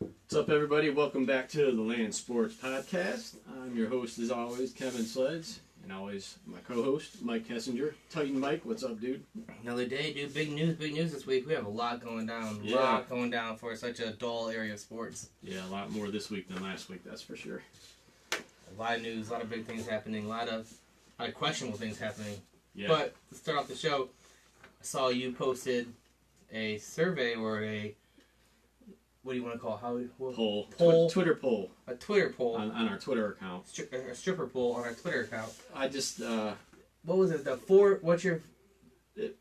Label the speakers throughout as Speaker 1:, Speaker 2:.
Speaker 1: What's up, everybody? Welcome back to the Land Sports Podcast. I'm your host, as always, Kevin Sledge, and always my co-host, Mike Kessinger. Titan Mike, what's up, dude?
Speaker 2: Another day, dude. Big news this week. We have a lot going down. A lot going down for such a dull area of sports.
Speaker 1: Yeah, a lot more this week than last week, that's for sure.
Speaker 2: A lot of news, a lot of big things happening, a lot of questionable things happening.
Speaker 1: Yeah.
Speaker 2: But to start off the show, I saw you posted a survey or a, what do you want to call it?
Speaker 1: Poll. Twitter poll.
Speaker 2: A Twitter poll.
Speaker 1: On our Twitter account.
Speaker 2: A stripper poll on our Twitter account.
Speaker 1: I just...
Speaker 2: what was it?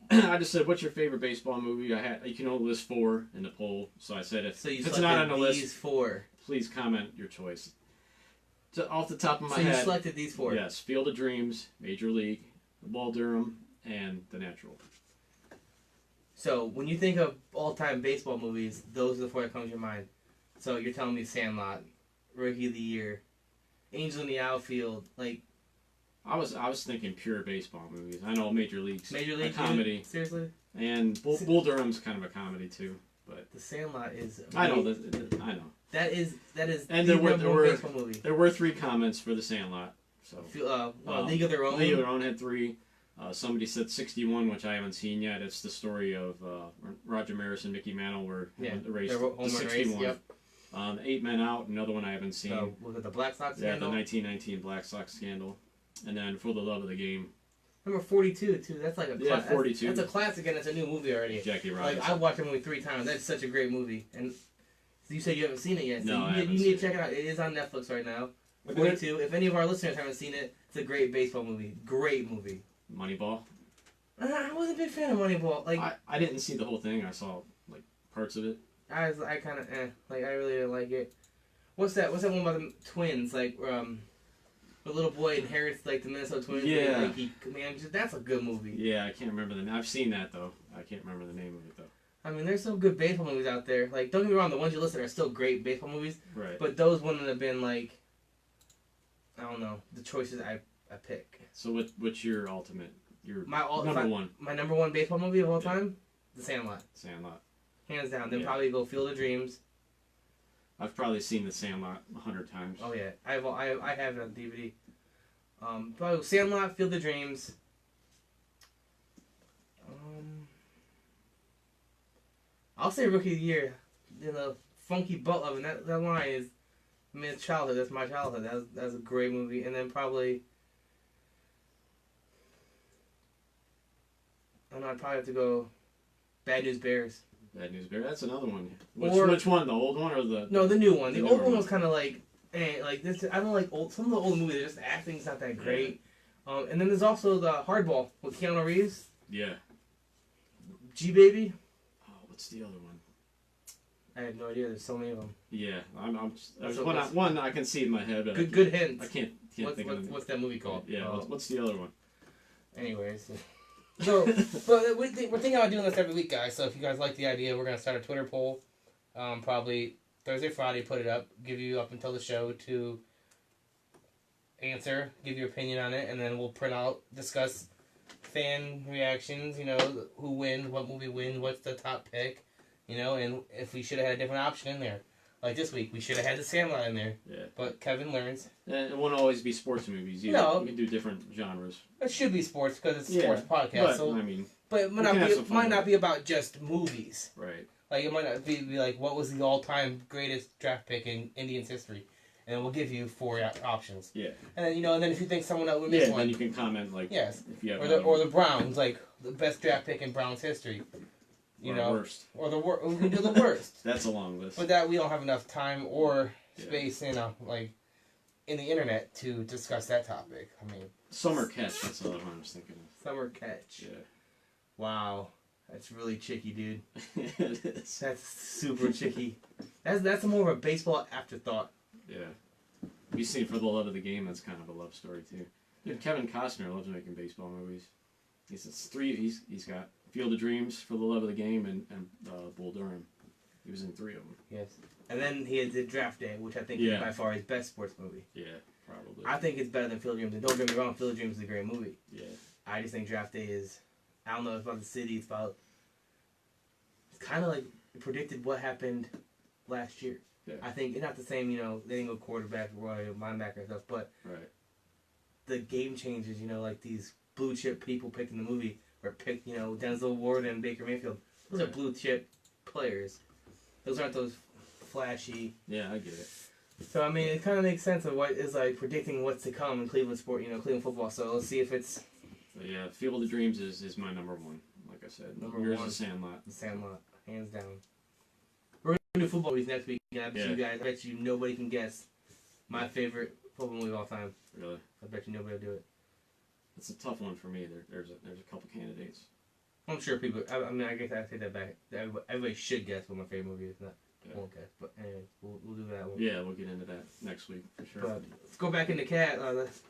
Speaker 1: I just said, what's your favorite baseball movie? You can only list 4 in the poll, so I said if it's not on the list,
Speaker 2: 4.
Speaker 1: Please comment your choice. Off the top of my
Speaker 2: head.
Speaker 1: head...
Speaker 2: So you selected these 4?
Speaker 1: Yes. Field of Dreams, Major League, Bull Durham, and The Natural.
Speaker 2: So, when you think of all-time baseball movies, those are the 4 that come to your mind. So, you're telling me Sandlot, Rookie of the Year, Angel in the Outfield, like...
Speaker 1: I was thinking pure baseball movies. I know Major League's
Speaker 2: Major League
Speaker 1: a comedy.
Speaker 2: Dude? Seriously?
Speaker 1: And Bull Durham's kind of a comedy, too. But
Speaker 2: The Sandlot is...
Speaker 1: I know. I know.
Speaker 2: That is
Speaker 1: and
Speaker 2: the baseball movie.
Speaker 1: There were 3 comments for The Sandlot. So
Speaker 2: League of Their Own?
Speaker 1: League of Their Own had 3. Somebody said 61, which I haven't seen yet. It's the story of Roger Maris and Mickey Mantle were erased to 61.
Speaker 2: Yep.
Speaker 1: 8 Men Out, another one I haven't seen.
Speaker 2: So, was it the Black Sox scandal?
Speaker 1: Yeah, the 1919 Black Sox scandal. And then For the Love of the Game.
Speaker 2: Number 42, too. That's like a
Speaker 1: 42.
Speaker 2: That's a classic, and it's a new movie already.
Speaker 1: Jackie Robinson.
Speaker 2: Like, I've watched the movie 3 times. That's such a great movie. And you said you haven't seen it yet. So
Speaker 1: no,
Speaker 2: you need to check it out. It is on Netflix right now. 42. If any of our listeners haven't seen it, it's a great baseball movie. Great movie.
Speaker 1: Moneyball?
Speaker 2: I wasn't a big fan of Moneyball. Like,
Speaker 1: I didn't see the whole thing. I saw like parts of it.
Speaker 2: I kind of like, I really didn't like it. What's that one about the twins? Like, the little boy inherits like the Minnesota Twins.
Speaker 1: Yeah.
Speaker 2: That's a good movie.
Speaker 1: Yeah, I can't remember the name. I've seen that though. I can't remember the name of it though.
Speaker 2: I mean, there's some good baseball movies out there. Like, don't get me wrong, the ones you listed are still great baseball movies.
Speaker 1: Right.
Speaker 2: But those wouldn't have been like, I don't know, the choices I pick.
Speaker 1: So what's your ultimate? Your
Speaker 2: number
Speaker 1: 1.
Speaker 2: My number 1 baseball movie of all time? The Sandlot.
Speaker 1: Sandlot.
Speaker 2: Hands down. Then probably go Field of Dreams.
Speaker 1: I've probably seen The Sandlot 100 times.
Speaker 2: Oh yeah, I have it on DVD. Probably Sandlot, Field of Dreams. I'll say Rookie of the Year. Funky butt loving that line is, I mean, it's childhood. That's my childhood. That's a great movie. And then probably, I don't know, I'd probably have to go Bad News Bears.
Speaker 1: Bad News Bears. That's another one. Which one? The old one or the?
Speaker 2: No, the new one. The old one was kind of like, like this. I don't like some of the old movies. Just acting's not that great. Yeah. And then there's also the Hardball with Keanu Reeves.
Speaker 1: Yeah.
Speaker 2: G-Baby.
Speaker 1: Oh, what's the other one?
Speaker 2: I have no idea. There's so many of them.
Speaker 1: Yeah, there's one I can see in my head. But
Speaker 2: good hint.
Speaker 1: I can't think of it.
Speaker 2: What's that movie called?
Speaker 1: Yeah. What's the other one?
Speaker 2: Anyways. So, but we're thinking about doing this every week, guys. So if you guys like the idea, we're gonna start a Twitter poll. Probably Thursday, Friday. Put it up. Give you up until the show to answer, give your opinion on it, and then we'll print out, discuss fan reactions. You know, who wins, what movie wins, what's the top pick. You know, and if we should have had a different option in there. Like this week, we should have had The Sandlot in there.
Speaker 1: Yeah.
Speaker 2: But Kevin learns.
Speaker 1: And it won't always be sports movies either.
Speaker 2: No.
Speaker 1: We can do different genres.
Speaker 2: It should be sports because it's a sports podcast.
Speaker 1: But,
Speaker 2: so,
Speaker 1: I mean,
Speaker 2: but it might not be about just movies.
Speaker 1: Right.
Speaker 2: Like, it might not be like, what was the all-time greatest draft pick in Indians history? And we'll give you 4 options.
Speaker 1: Yeah.
Speaker 2: And then, and then if you think someone else would miss one.
Speaker 1: then you can comment, like,
Speaker 2: yes.
Speaker 1: If you have
Speaker 2: or the Browns, like, the best draft pick in Browns history.
Speaker 1: Or the worst.
Speaker 2: Or the worst. We can do the worst.
Speaker 1: That's a long list.
Speaker 2: But that we don't have enough time or space in the internet to discuss that topic. I mean,
Speaker 1: Summer Catch. That's the other one I was thinking of.
Speaker 2: Summer Catch.
Speaker 1: Yeah.
Speaker 2: Wow, that's really chicky, dude.
Speaker 1: It is.
Speaker 2: That's super chicky. That's more of a baseball afterthought.
Speaker 1: Yeah. You've seen For the Love of the Game. That's kind of a love story too. Dude, Kevin Costner loves making baseball movies. He's got Field of Dreams, For the Love of the Game, and Bull Durham. He was in 3 of them.
Speaker 2: Yes. And then he did Draft Day, which I think is by far his best sports movie.
Speaker 1: Yeah, probably.
Speaker 2: I think it's better than Field of Dreams. And don't get me wrong, Field of Dreams is a great movie.
Speaker 1: Yeah.
Speaker 2: I just think Draft Day is, I don't know, it's about the city. It's kind of like predicted what happened last year.
Speaker 1: Yeah.
Speaker 2: I think it's not the same. They didn't go quarterback or linebacker and stuff, but
Speaker 1: Right.
Speaker 2: the game changes. Like these blue chip people picked in the movie or picked. Denzel Ward and Baker Mayfield. Those are
Speaker 1: Right.
Speaker 2: blue chip players. Those aren't those flashy.
Speaker 1: Yeah, I get it.
Speaker 2: So I mean, it kind of makes sense of what is like predicting what's to come in Cleveland sport. Cleveland football. So let's see if it's
Speaker 1: But yeah, Field of Dreams is my number one. Like I said,
Speaker 2: Number
Speaker 1: yours
Speaker 2: one.
Speaker 1: is Sandlot.
Speaker 2: the Sandlot, hands down. We're gonna do football movies next week. I bet you guys. I bet you nobody can guess my favorite football movie of all time.
Speaker 1: Really,
Speaker 2: I bet you nobody will do it.
Speaker 1: it's a tough one for me. There's a couple candidates.
Speaker 2: I'm sure people. I mean, I guess I take that back. Everybody should guess what my favorite movie is. Not won't guess, but anyway, we'll do that one.
Speaker 1: Yeah, we'll get into that next week for sure.
Speaker 2: But let's go back into cat. Let's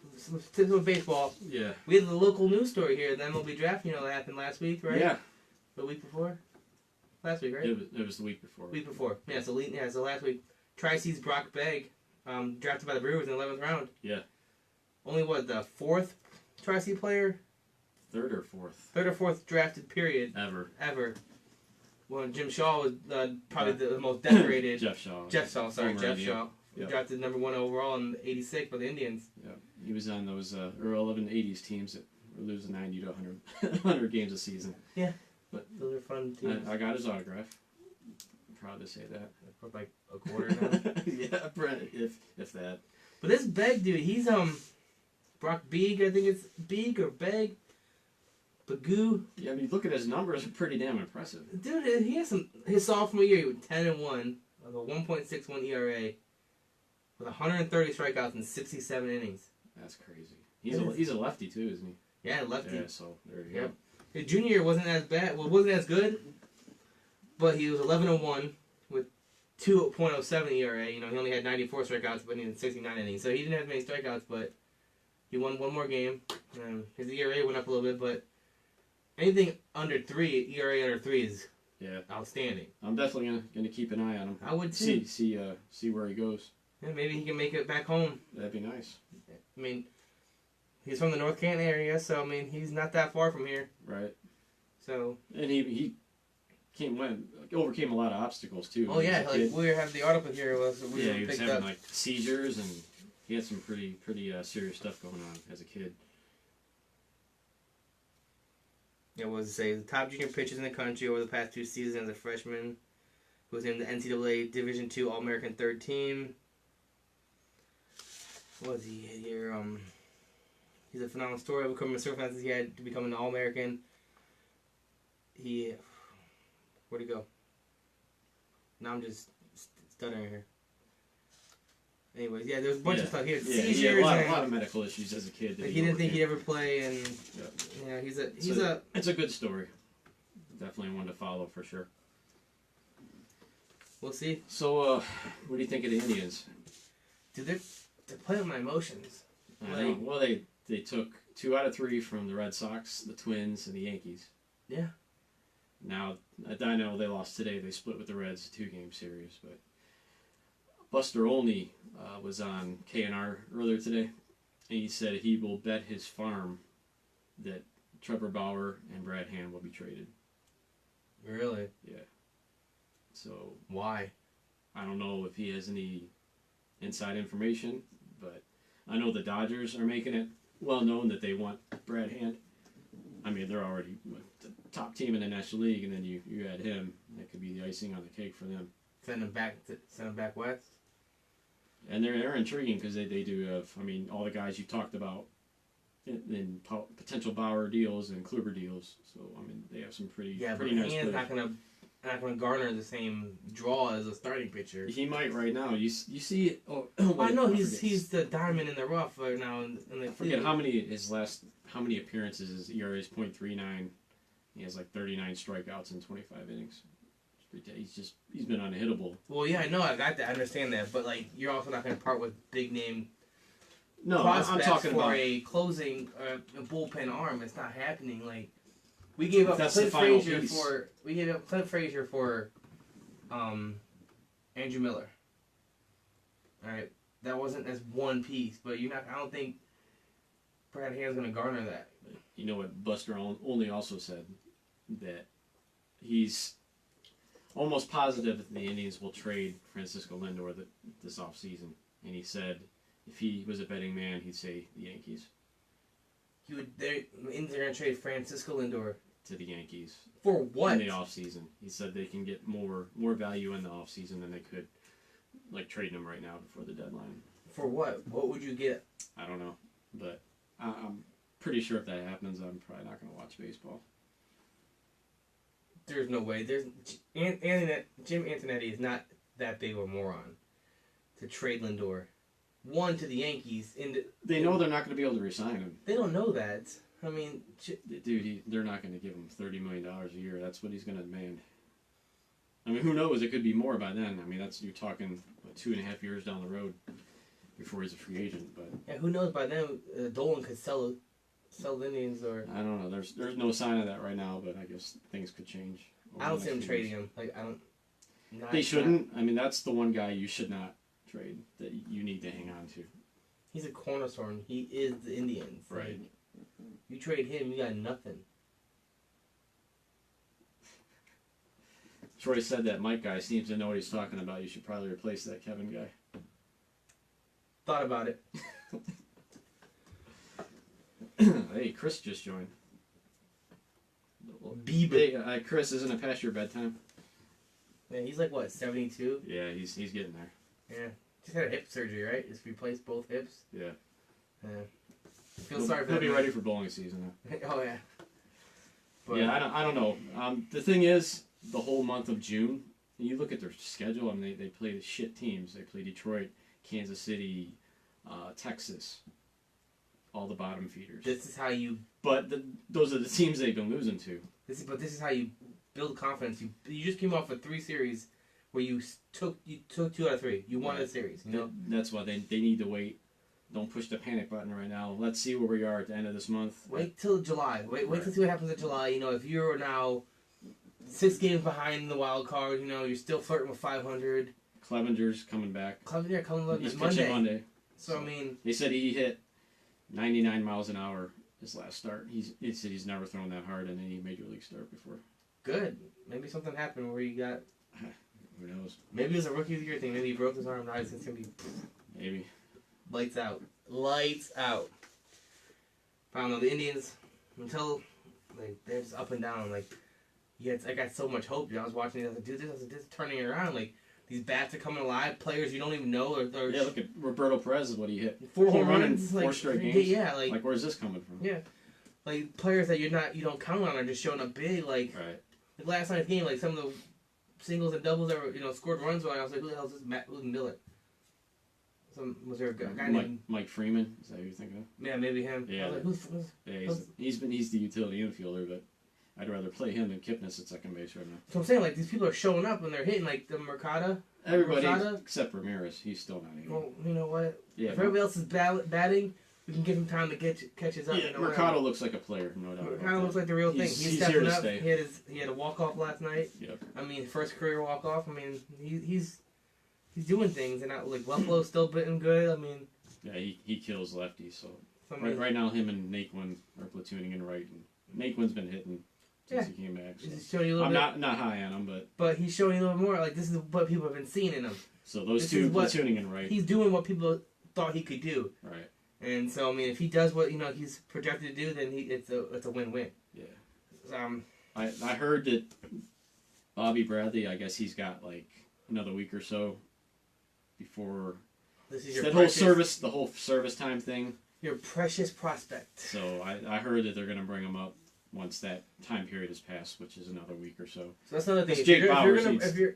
Speaker 2: take some baseball.
Speaker 1: Yeah.
Speaker 2: We had the local news story here. The MLB draft. That happened last week, right?
Speaker 1: Yeah.
Speaker 2: The week before. Last week, right?
Speaker 1: It was the week before.
Speaker 2: Week before. Yeah. So last week, Tri-C's Brock Begg, drafted by the Brewers in the 11th round.
Speaker 1: Yeah.
Speaker 2: Only the fourth Tri-C player,
Speaker 1: Third or fourth
Speaker 2: third or fourth drafted period
Speaker 1: ever.
Speaker 2: Well, Jim Shaw was probably the most decorated.
Speaker 1: Jeff Shaw.
Speaker 2: Jeff Shaw, sorry,
Speaker 1: Former
Speaker 2: Jeff
Speaker 1: Indian.
Speaker 2: Shaw.
Speaker 1: Yep.
Speaker 2: Drafted number 1 overall in '86 by the Indians.
Speaker 1: Yeah. He was on those irrelevant '80s teams that were losing 90 to 100 games a season.
Speaker 2: Those are fun teams.
Speaker 1: I got his autograph. I'm proud to say that.
Speaker 2: For like a quarter now.
Speaker 1: Yeah, Brent, if that.
Speaker 2: But this Begg dude, he's Brock Beeg, I think it's Beeg or Begg. Bagoo.
Speaker 1: Yeah, I mean, look at his numbers; are pretty damn impressive.
Speaker 2: Dude, he has his sophomore year, he went 10-1, with a 1.61 ERA, with 130 strikeouts in 67 innings.
Speaker 1: That's crazy. He's a lefty too, isn't he?
Speaker 2: Yeah, lefty.
Speaker 1: Yeah, so there you
Speaker 2: Yep.
Speaker 1: go.
Speaker 2: His junior year wasn't as bad. Well, wasn't as good, but he was 11-1 with 2.07 ERA. He only had 94 strikeouts, but he had 69 innings. So he didn't have many strikeouts, but he won one more game. His ERA went up a little bit, but anything under 3, ERA under 3 is outstanding.
Speaker 1: I'm definitely gonna keep an eye on him.
Speaker 2: I would too.
Speaker 1: See where he goes.
Speaker 2: Yeah, maybe he can make it back home.
Speaker 1: That'd be nice.
Speaker 2: I mean, he's from the North Canton area, so I mean, he's not that far from here.
Speaker 1: Right.
Speaker 2: So.
Speaker 1: And he overcame a lot of obstacles too.
Speaker 2: Oh yeah, we have the article here
Speaker 1: he was
Speaker 2: picked
Speaker 1: having
Speaker 2: up.
Speaker 1: like seizures and he had some pretty serious stuff going on as a kid.
Speaker 2: It was the top junior pitchers in the country over the past 2 seasons as a freshman. He was in the NCAA Division II All-American third team. What was he here? He's a phenomenal story. Becoming a circumstances he had to become an All-American. Where'd he go? Now I'm just stuttering here. Anyways, yeah, there's a bunch of stuff here.
Speaker 1: Seizures. He had a lot of medical issues as a kid.
Speaker 2: He didn't think he'd ever play, and he's
Speaker 1: It's a good story. Definitely one to follow for sure.
Speaker 2: We'll see.
Speaker 1: So, what do you think of the Indians?
Speaker 2: Dude, they're playing with my emotions.
Speaker 1: I know. Well, they took 2 out of 3 from the Red Sox, the Twins, and the Yankees.
Speaker 2: Yeah.
Speaker 1: Now, I know they lost today. They split with the Reds, 2-game series. But Buster Olney was on KNR earlier today, and he said he will bet his farm that Trevor Bauer and Brad Hand will be traded.
Speaker 2: Really?
Speaker 1: Yeah. So
Speaker 2: why?
Speaker 1: I don't know if he has any inside information, but I know the Dodgers are making it well known that they want Brad Hand. I mean, they're already the top team in the National League, and then you add him. That could be the icing on the cake for them.
Speaker 2: Send him back west.
Speaker 1: And they're intriguing because they do have, I mean, all the guys you talked about in potential Bauer deals and Kluber deals. So I mean, they have some pretty nice players.
Speaker 2: Not gonna garner the same draw as a starting pitcher.
Speaker 1: He might right now. You see it.
Speaker 2: I know he's the diamond in the rough right now. I
Speaker 1: forget how many appearances his ERA is .39. He has like 39 strikeouts in 25 innings. He's been unhittable.
Speaker 2: Well, yeah, I know, I got that, I understand that, but like you're also not gonna part with big name.
Speaker 1: No, I'm talking
Speaker 2: for
Speaker 1: about
Speaker 2: a closing a bullpen arm. It's not happening. Like we gave up
Speaker 1: That's
Speaker 2: Clint
Speaker 1: the final
Speaker 2: Frazier
Speaker 1: piece.
Speaker 2: for Andrew Miller. All right, that wasn't as one piece, but I don't think Brad Hand's gonna garner that.
Speaker 1: You know what Buster Olney also said, that he's almost positive that the Indians will trade Francisco Lindor this offseason. And he said if he was a betting man, he'd say the Yankees.
Speaker 2: The Indians are going to trade Francisco Lindor.
Speaker 1: To the Yankees.
Speaker 2: For what?
Speaker 1: In the offseason. He said they can get more value in the offseason than they could, like, trading him right now before the deadline.
Speaker 2: For what? What would you get?
Speaker 1: I don't know. But I'm pretty sure if that happens, I'm probably not going to watch baseball.
Speaker 2: There's no way. Jim Antonetti is not that big of a moron to trade Lindor. One, to the Yankees.
Speaker 1: They know they're not going to be able to re-sign him.
Speaker 2: They don't know that. I mean,
Speaker 1: dude, they're not going to give him $30 million a year. That's what he's going to demand. I mean, who knows? It could be more by then. I mean, you're talking 2.5 years down the road before he's a free agent. But
Speaker 2: yeah, who knows? By then, Dolan could sell the Indians, or
Speaker 1: I don't know. There's no sign of that right now, but I guess things could change.
Speaker 2: I don't see them trading him. Like, I don't.
Speaker 1: They shouldn't. I mean, that's the one guy you should not trade that you need to hang on to.
Speaker 2: He's a cornerstone. He is the Indians.
Speaker 1: Right.
Speaker 2: Like, you trade him, you got nothing.
Speaker 1: Troy said that Mike guy seems to know what he's talking about. You should probably replace that Kevin guy.
Speaker 2: Thought about it.
Speaker 1: Hey, Chris just joined.
Speaker 2: Bieber.
Speaker 1: Hey, Chris, isn't it past your bedtime?
Speaker 2: Yeah, he's like, what, 72?
Speaker 1: Yeah, he's getting there.
Speaker 2: Yeah. Just had a hip surgery, right? Just replaced both hips.
Speaker 1: Yeah.
Speaker 2: Yeah. Feel sorry for
Speaker 1: He'll
Speaker 2: that.
Speaker 1: be ready for bowling season now.
Speaker 2: Oh, yeah. But,
Speaker 1: yeah, I don't know. The thing is, the whole month of June, you look at their schedule, I mean, they play the shit teams. They play Detroit, Kansas City, Texas, all the bottom feeders.
Speaker 2: This is how you...
Speaker 1: But those are the teams they've been losing to.
Speaker 2: This is how you build confidence. You just came off of 3 series where you took 2 out of 3. You won the series, you know?
Speaker 1: That's why they need to wait. Don't push the panic button right now. Let's see where we are at the end of this month.
Speaker 2: Wait till July. Wait till see what happens in July. You know, if you're now 6 games behind the wild card, you know, you're still flirting with 500.
Speaker 1: Clevenger's coming back.
Speaker 2: Coming
Speaker 1: He's
Speaker 2: Monday.
Speaker 1: pitching Monday.
Speaker 2: So, I mean...
Speaker 1: They said he hit 99 miles an hour his last start. He said he's never thrown that hard in any major league start before.
Speaker 2: Good. Maybe something happened where you got...
Speaker 1: Who knows?
Speaker 2: Maybe it was a rookie of the year thing. Maybe he broke his arm. Now it's going to be...
Speaker 1: Maybe.
Speaker 2: Lights out. Lights out. But I don't know. The Indians, until... Like, they're just up and down. Like, yeah, I got so much hope. I was watching it. I was like, dude, this is turning it around. Like, these bats are coming alive. Players you don't even know.
Speaker 1: Yeah, look at Roberto Perez is what he hit.
Speaker 2: 4 home
Speaker 1: run in
Speaker 2: runs.
Speaker 1: 4
Speaker 2: Like,
Speaker 1: straight games.
Speaker 2: Yeah, like
Speaker 1: where's this coming from?
Speaker 2: Yeah. Like, players that you don't count on are just showing up big. Like,
Speaker 1: Right.
Speaker 2: like last night's game, like, some of the singles and doubles that were, scored runs on, I was like, who the hell is this Matt Miller? Was there a guy named...
Speaker 1: Mike Freeman? Is that who you're thinking of?
Speaker 2: Yeah, maybe him.
Speaker 1: Yeah.
Speaker 2: I was like,
Speaker 1: Yeah, he's the utility infielder, but I'd rather play him than Kipnis at second base right now.
Speaker 2: So I'm saying, like, these people are showing up and they're hitting, like, the Mercado.
Speaker 1: Everybody
Speaker 2: Mercado.
Speaker 1: except Ramirez. He's still not even.
Speaker 2: Well, you know what?
Speaker 1: Yeah,
Speaker 2: if everybody else is batting, we can give him time to catch his up.
Speaker 1: Yeah, Mercado looks like a player, no doubt.
Speaker 2: Mercado looks like the real thing. He's
Speaker 1: here to
Speaker 2: stepping up.
Speaker 1: stay.
Speaker 2: He had a walk-off last night.
Speaker 1: Yep.
Speaker 2: I mean, first career walk-off. I mean, he's doing things, and like Buffalo's still hitting good. I mean,
Speaker 1: yeah, he kills lefties. So
Speaker 2: I mean,
Speaker 1: right now, him and Naquin are platooning in right, and Naquin's been hitting since he came back. So.
Speaker 2: He's showing you a little
Speaker 1: I'm
Speaker 2: bit,
Speaker 1: not high on him,
Speaker 2: but he's showing you a little more. Like, this is what people have been seeing in him.
Speaker 1: So those two platooning in right.
Speaker 2: He's doing what people thought he could do.
Speaker 1: Right.
Speaker 2: And so, I mean, if he does what he's projected to do, then it's a win-win.
Speaker 1: Yeah. I heard that Bobby Bradley, I guess he's got like another week or so before
Speaker 2: this is your
Speaker 1: the whole service time thing.
Speaker 2: Your precious prospect.
Speaker 1: So I heard that they're going to bring him up once that time period has passed, which is another week or so.
Speaker 2: So that's another thing.
Speaker 1: Jake Bauers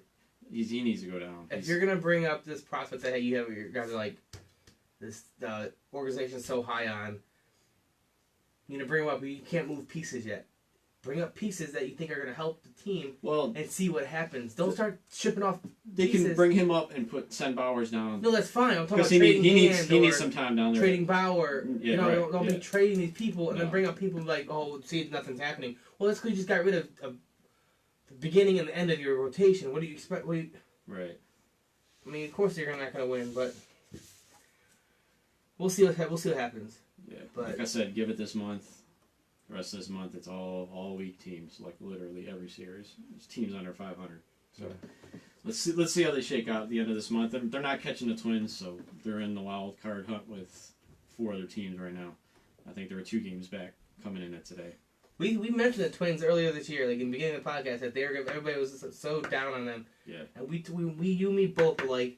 Speaker 1: he needs to go down.
Speaker 2: If you're gonna bring up this prospect that you have, your guys are like this organization's so high on. You need to bring him up, but you can't move pieces yet. Bring up pieces that you think are going to help the team and see what happens. Don't start shipping off
Speaker 1: They
Speaker 2: pieces.
Speaker 1: can bring him up and send Bowers down.
Speaker 2: No, that's fine. I'm talking about
Speaker 1: he
Speaker 2: trading
Speaker 1: needs some time down there.
Speaker 2: Trading Bauer.
Speaker 1: Yeah,
Speaker 2: don't be trading these people and then bring up people like, oh, see, nothing's happening. Well, that's because you just got rid of the beginning and the end of your rotation. What do you expect?
Speaker 1: Right.
Speaker 2: I mean, of course you're not going to win, but we'll see what happens.
Speaker 1: Yeah,
Speaker 2: but
Speaker 1: like I said, give it this month. The rest of this month, it's all week teams, like literally every series. It's teams under 500. So let's see how they shake out at the end of this month. They're not catching the Twins, so they're in the wild card hunt with 4 other teams right now. I think there were 2 games back coming in at today.
Speaker 2: We mentioned the Twins earlier this year, like in the beginning of the podcast, that everybody was so down on them.
Speaker 1: Yeah.
Speaker 2: And you and me both were like,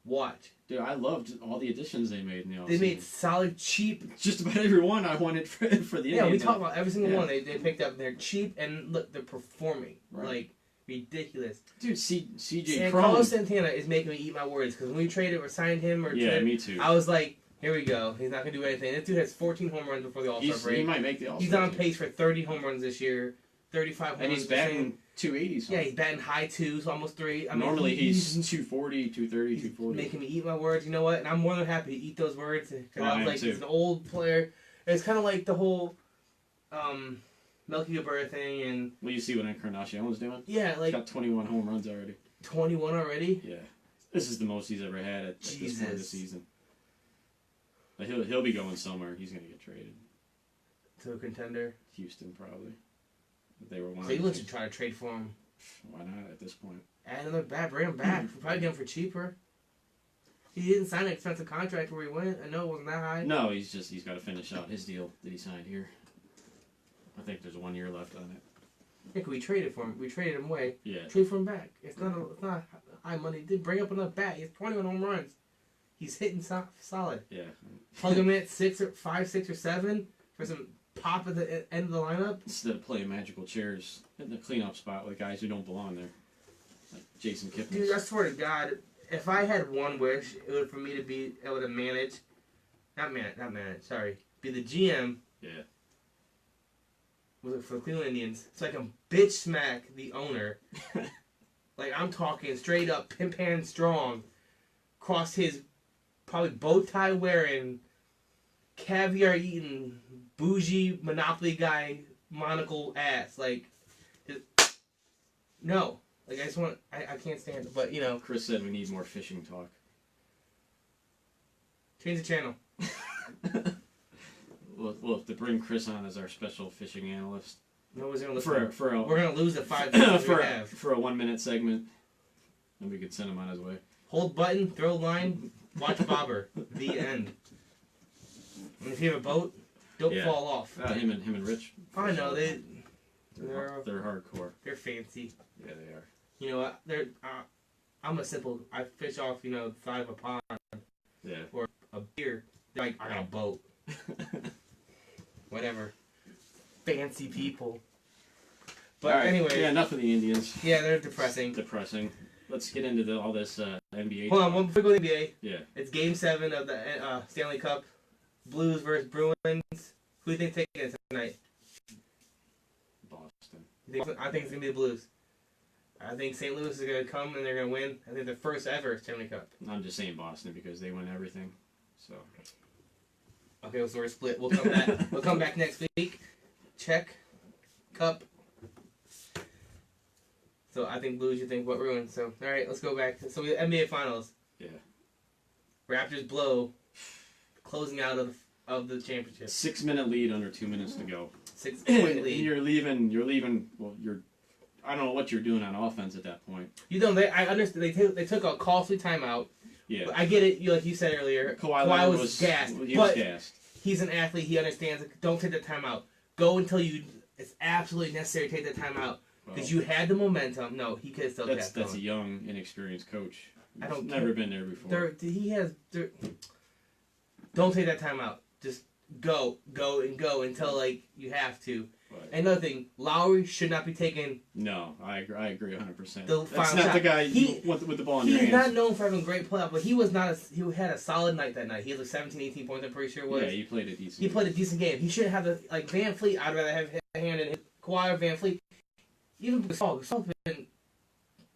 Speaker 2: watch.
Speaker 1: Dude, I loved all the additions they made in the offseason.
Speaker 2: They made solid, cheap.
Speaker 1: Just about every one I wanted for the Indians.
Speaker 2: Yeah, we talked about every single one they picked up. They're cheap and look, they're performing like ridiculous.
Speaker 1: Dude, CJ
Speaker 2: and
Speaker 1: Cron.
Speaker 2: Carlos Santana is making me eat my words because when we traded or signed him or
Speaker 1: me too.
Speaker 2: I was like, here we go. He's not gonna do anything. This dude has 14 home runs before the All-Star break.
Speaker 1: He might make the All-Star.
Speaker 2: He's on pace for 30 home runs this year, 35 home runs.
Speaker 1: And he's batting 280.
Speaker 2: Yeah, he's batting high 2s, almost 3.
Speaker 1: Normally he's 240, 230, 240.
Speaker 2: Making me eat my words. You know what? And I'm more than happy to eat those words. Because I was like,
Speaker 1: too.
Speaker 2: he's an old player. It's kind of like the whole Melky Cabrera thing. And
Speaker 1: Well, you see what Encarnacion was doing?
Speaker 2: yeah,
Speaker 1: He's
Speaker 2: like
Speaker 1: got 21 home runs already.
Speaker 2: 21 already.
Speaker 1: Yeah. This is the most he's ever had at this point of the season. But he'll be going somewhere. He's going to get traded.
Speaker 2: To a contender.
Speaker 1: Houston, probably. If they were one.
Speaker 2: Cleveland should try to trade for him.
Speaker 1: Why not at this point?
Speaker 2: Add another bat, bring him back. We'll probably get him for cheaper. He didn't sign an expensive contract where he went. I know it wasn't that high.
Speaker 1: No, he's got to finish out his deal that he signed here. I think there's 1 year left on it.
Speaker 2: Yeah, 'cause we traded for him. We traded him away.
Speaker 1: Yeah.
Speaker 2: Trade for him back. It's not high money. Did bring up another bat. He has 21 home runs. He's hitting solid.
Speaker 1: Yeah.
Speaker 2: Plug him in at 5, 6, or 7 for some pop at the end of the lineup.
Speaker 1: Instead of playing magical chairs in the cleanup spot with guys who don't belong there, like Jason Kipnis.
Speaker 2: Dude, I swear to God, if I had one wish, it would for me to be able to manage, not manage. Sorry, be the GM.
Speaker 1: Yeah.
Speaker 2: For the Cleveland Indians, so I can bitch smack the owner. Like I'm talking straight up, pimp hand strong, cross his probably bow tie wearing, caviar eating, bougie Monopoly guy monocle ass. Like, just, no. Like I just want, I can't stand it. But you know,
Speaker 1: Chris said we need more fishing talk.
Speaker 2: change the channel.
Speaker 1: We'll have to bring Chris on as our special fishing analyst.
Speaker 2: Nobody's gonna listen.
Speaker 1: We're
Speaker 2: gonna lose the 5 minutes we have.
Speaker 1: For a 1 minute segment, and we could send him on his way.
Speaker 2: Hold button, throw line, watch bobber. The end. And if you have a boat, don't fall off.
Speaker 1: Him and Rich.
Speaker 2: I know they're
Speaker 1: hardcore.
Speaker 2: They're fancy.
Speaker 1: Yeah, they are.
Speaker 2: You know what? I'm a simple. I fish off the side of a pond.
Speaker 1: Yeah.
Speaker 2: Or a beer. They're like, I got a boat. Whatever. Fancy people. But
Speaker 1: right.
Speaker 2: anyway.
Speaker 1: Yeah, enough of the Indians.
Speaker 2: Yeah, they're depressing.
Speaker 1: Depressing. Let's get into all this NBA.
Speaker 2: Hold on, one before we go to the NBA.
Speaker 1: Yeah.
Speaker 2: It's Game 7 of the Stanley Cup. Blues versus Bruins. Who do you think taking it tonight?
Speaker 1: Boston.
Speaker 2: I think it's going to be the Blues. I think St. Louis is going to come and they're going to win. I think the first ever Stanley Cup.
Speaker 1: I'm just saying Boston because they win everything. So.
Speaker 2: Okay, so we're split. We'll come back. We'll come back next week. Check. Cup. So I think Blues, you think what Bruins. So all right, let's go back. So we NBA Finals.
Speaker 1: Yeah.
Speaker 2: Raptors blow. Closing out of the championship.
Speaker 1: 6 minute lead under 2 minutes to go.
Speaker 2: 6 point lead.
Speaker 1: You're leaving. Well, I don't know what you're doing on offense at that point.
Speaker 2: You know, I understand. They took a costly timeout.
Speaker 1: Yeah.
Speaker 2: But I get it. Like you said earlier, Kawhi was gassed.
Speaker 1: He was gassed.
Speaker 2: He's an athlete. He understands. Don't take the timeout. Go until it's absolutely necessary to take the timeout because you had the momentum. No, he could have still kept going.
Speaker 1: That's a young, inexperienced coach.
Speaker 2: I don't
Speaker 1: never been there before.
Speaker 2: Don't take that timeout. Just go until you have to.
Speaker 1: Right.
Speaker 2: Another thing, Lowry should not be taking.
Speaker 1: No, I agree 100%.
Speaker 2: That's
Speaker 1: not the guy with the ball in your hands.
Speaker 2: He's not known for having great playoff, but he had a solid night that night. He had 17, 18 points. I'm pretty sure it was.
Speaker 1: Yeah, he played a decent.
Speaker 2: He played a decent game. He shouldn't have Van Fleet. I'd rather have a hand in Kawhi or Van Fleet. Even Gasol's been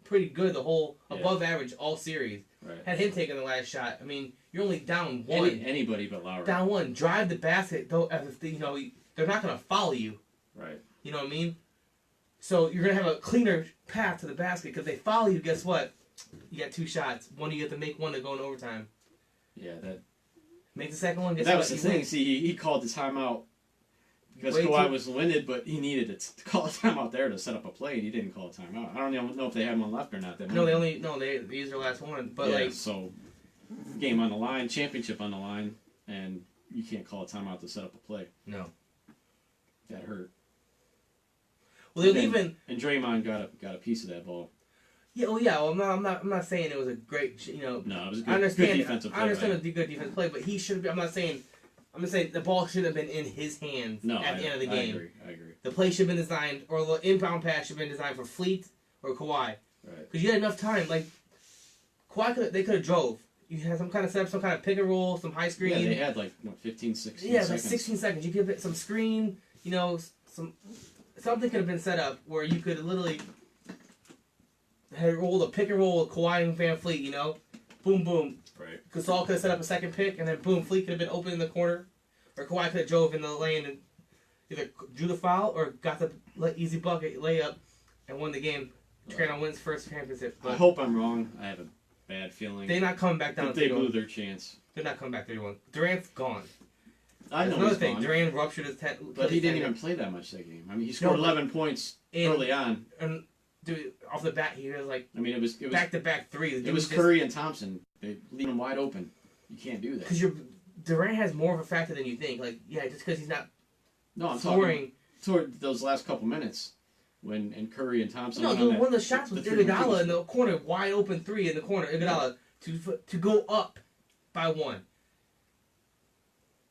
Speaker 2: pretty good the whole above average all series.
Speaker 1: Right. Had
Speaker 2: him taking the last shot. I mean, you're only down one.
Speaker 1: Anybody but Lowry.
Speaker 2: Down one. Drive the basket. Though, they're not going to follow you.
Speaker 1: Right.
Speaker 2: You know what I mean? So you're going to have a cleaner path to the basket because they follow you. Guess what? You got 2 shots. One you have to make one to go in overtime.
Speaker 1: Yeah, that.
Speaker 2: Make the second one. Guess
Speaker 1: that
Speaker 2: what?
Speaker 1: was the thing. See, he called the timeout Because Kawhi was winded, but he needed to call a timeout there to set up a play, and he didn't call a timeout. I don't even know if they had one left or not.
Speaker 2: They used their last one. But
Speaker 1: yeah, so game on the line, championship on the line, and you can't call a timeout to set up a play.
Speaker 2: No.
Speaker 1: That hurt.
Speaker 2: Well, and
Speaker 1: Draymond got a piece of that ball.
Speaker 2: Yeah, well, I'm not saying it was a great,
Speaker 1: No, it was a
Speaker 2: good
Speaker 1: defensive play.
Speaker 2: I understand a good defensive play, but he should be. I'm just saying the ball should have been in his hands at the end of the game.
Speaker 1: I agree.
Speaker 2: The play should have been designed, or the inbound pass should have been designed for Fleet or Kawhi.
Speaker 1: Right.
Speaker 2: Because you had enough time. Like, Kawhi they could have drove. You had some kind of setup, some kind of pick and roll, some high screen.
Speaker 1: Yeah, they had 15, 16
Speaker 2: yeah,
Speaker 1: seconds.
Speaker 2: like 16 seconds. You could have some screen, something could have been set up where you could literally had rolled a pick and roll with Kawhi and Van Fleet, boom, boom.
Speaker 1: Right.
Speaker 2: Gasol could have set up a second pick, and then boom, Fleet could have been open in the corner, or Kawhi could have drove in the lane and either drew the foul or got the easy bucket layup and won the game. Toronto wins first championship.
Speaker 1: I hope I'm wrong. I have a bad feeling.
Speaker 2: They're not coming back down.
Speaker 1: But they blew their chance.
Speaker 2: They're not coming back 3-1. Durant's gone.
Speaker 1: I know
Speaker 2: another thing.
Speaker 1: gone.
Speaker 2: Durant ruptured his
Speaker 1: but he didn't even play that much that game. I mean, he scored 11 points early on.
Speaker 2: And dude, off the bat, he was like.
Speaker 1: I mean, it was
Speaker 2: back-to-back threes.
Speaker 1: It was Curry and Thompson. They leave him wide open. You can't do that.
Speaker 2: Because Durant has more of a factor than you think. Like, yeah, just because he's not.
Speaker 1: No, I'm
Speaker 2: scoring.
Speaker 1: talking toward those last couple minutes when Curry and Thompson.
Speaker 2: No, one of the shots was Iguodala in the corner, wide open three in the corner. Iguodala to go up by 1.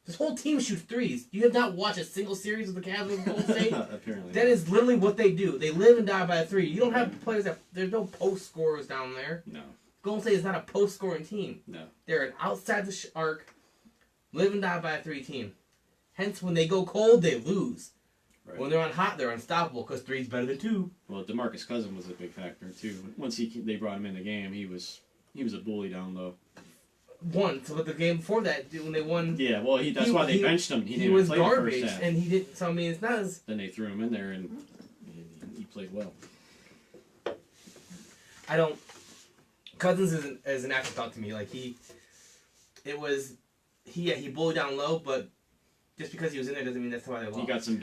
Speaker 2: This whole team shoots threes. You have not watched a single series of the Cavs and Golden State.
Speaker 1: Apparently,
Speaker 2: that is literally what they do. They live and die by a 3. You don't have players that there's no post scorers down there.
Speaker 1: No.
Speaker 2: Golden State is not a post scoring team.
Speaker 1: No.
Speaker 2: They're an outside the arc, live and die by a 3 team. Hence, when they go cold, they lose. Right. When they're on hot, they're unstoppable because 3's better than 2.
Speaker 1: Well, DeMarcus Cousins was a big factor too. Once they brought him in the game, he was a bully down low.
Speaker 2: So but the game before that, when they won.
Speaker 1: Yeah, well, that's why they benched him.
Speaker 2: He was garbage, and he didn't. So I mean, it's not as.
Speaker 1: Then they threw him in there, and he played well.
Speaker 2: Cousins is an afterthought to me. Like he bullied down low, but just because he was in there doesn't mean that's why they lost.
Speaker 1: He got some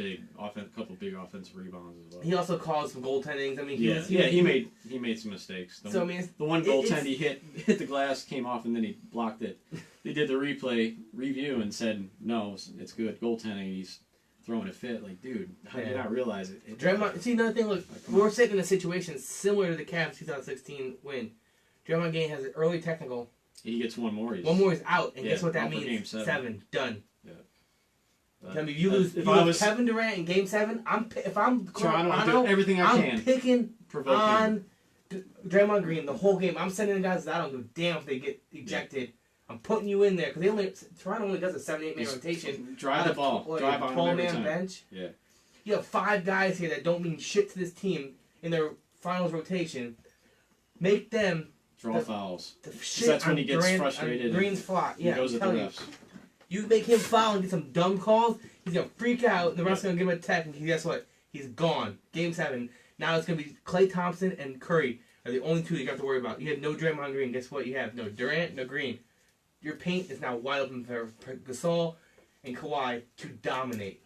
Speaker 1: couple big offensive rebounds as well.
Speaker 2: He also caused some goaltendings. I mean,
Speaker 1: he made some mistakes. The one goaltend he hit the glass, came off, and then he blocked it. They did the review and said no, it's good goaltending. He's throwing a fit. Like, dude, how do you not realize it?
Speaker 2: Draymond. See, another thing. Look, we're sitting in a situation similar to the Cavs 2016 win. Draymond Green has an early technical.
Speaker 1: He gets one more.
Speaker 2: One more is out, and guess what that means?
Speaker 1: Game 7.
Speaker 2: Done.
Speaker 1: Yeah.
Speaker 2: Tell me, if you lose Kevin Durant in Game 7, if I'm
Speaker 1: Toronto, I'm doing everything I can.
Speaker 2: I'm picking on Draymond Green the whole game. I'm sending guys that I don't give a damn if they get ejected. Yeah. I'm putting you in there because Toronto only does a 7-8 man rotation.
Speaker 1: Drive the ball. Drive on
Speaker 2: 12-man bench.
Speaker 1: Yeah.
Speaker 2: You have 5 guys here that don't mean shit to this team in their finals rotation. Make them
Speaker 1: draw fouls.
Speaker 2: Shit
Speaker 1: that's when he gets frustrated.
Speaker 2: Green's flat. Yeah.
Speaker 1: He goes at the refs.
Speaker 2: You make him foul and get some dumb calls, he's gonna freak out, and the ref's gonna give him a tech, and guess what? He's gone. Game 7. Now it's gonna be Klay Thompson and Curry are the only 2 you have to worry about. You have no Draymond Green. Guess what? You have no Durant, no Green. Your paint is now wide open for Gasol and Kawhi to dominate.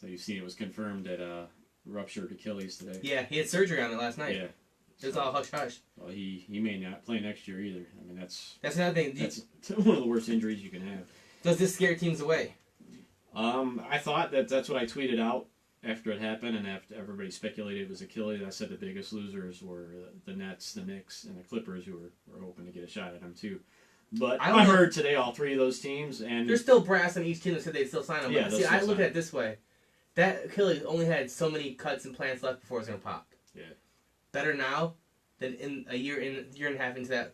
Speaker 1: So you see, it was confirmed that ruptured Achilles today.
Speaker 2: Yeah, he had surgery on it last night.
Speaker 1: Yeah.
Speaker 2: It was all hush hush.
Speaker 1: Well, he may not play next year either. I mean, that's
Speaker 2: another thing.
Speaker 1: That's one of the worst injuries you can have.
Speaker 2: Does this scare teams away?
Speaker 1: I thought that's what I tweeted out after it happened, and after everybody speculated it was Achilles. I said the biggest losers were the Nets, the Knicks, and the Clippers, who were hoping to get a shot at him too. But I heard today all 3 of those teams, and
Speaker 2: there's still brass on each team that said they'd still sign him.
Speaker 1: Yeah,
Speaker 2: see, I look at it this way: that Achilles only had so many cuts and plants left before it's gonna pop.
Speaker 1: Yeah.
Speaker 2: Better now than in a year and a half into that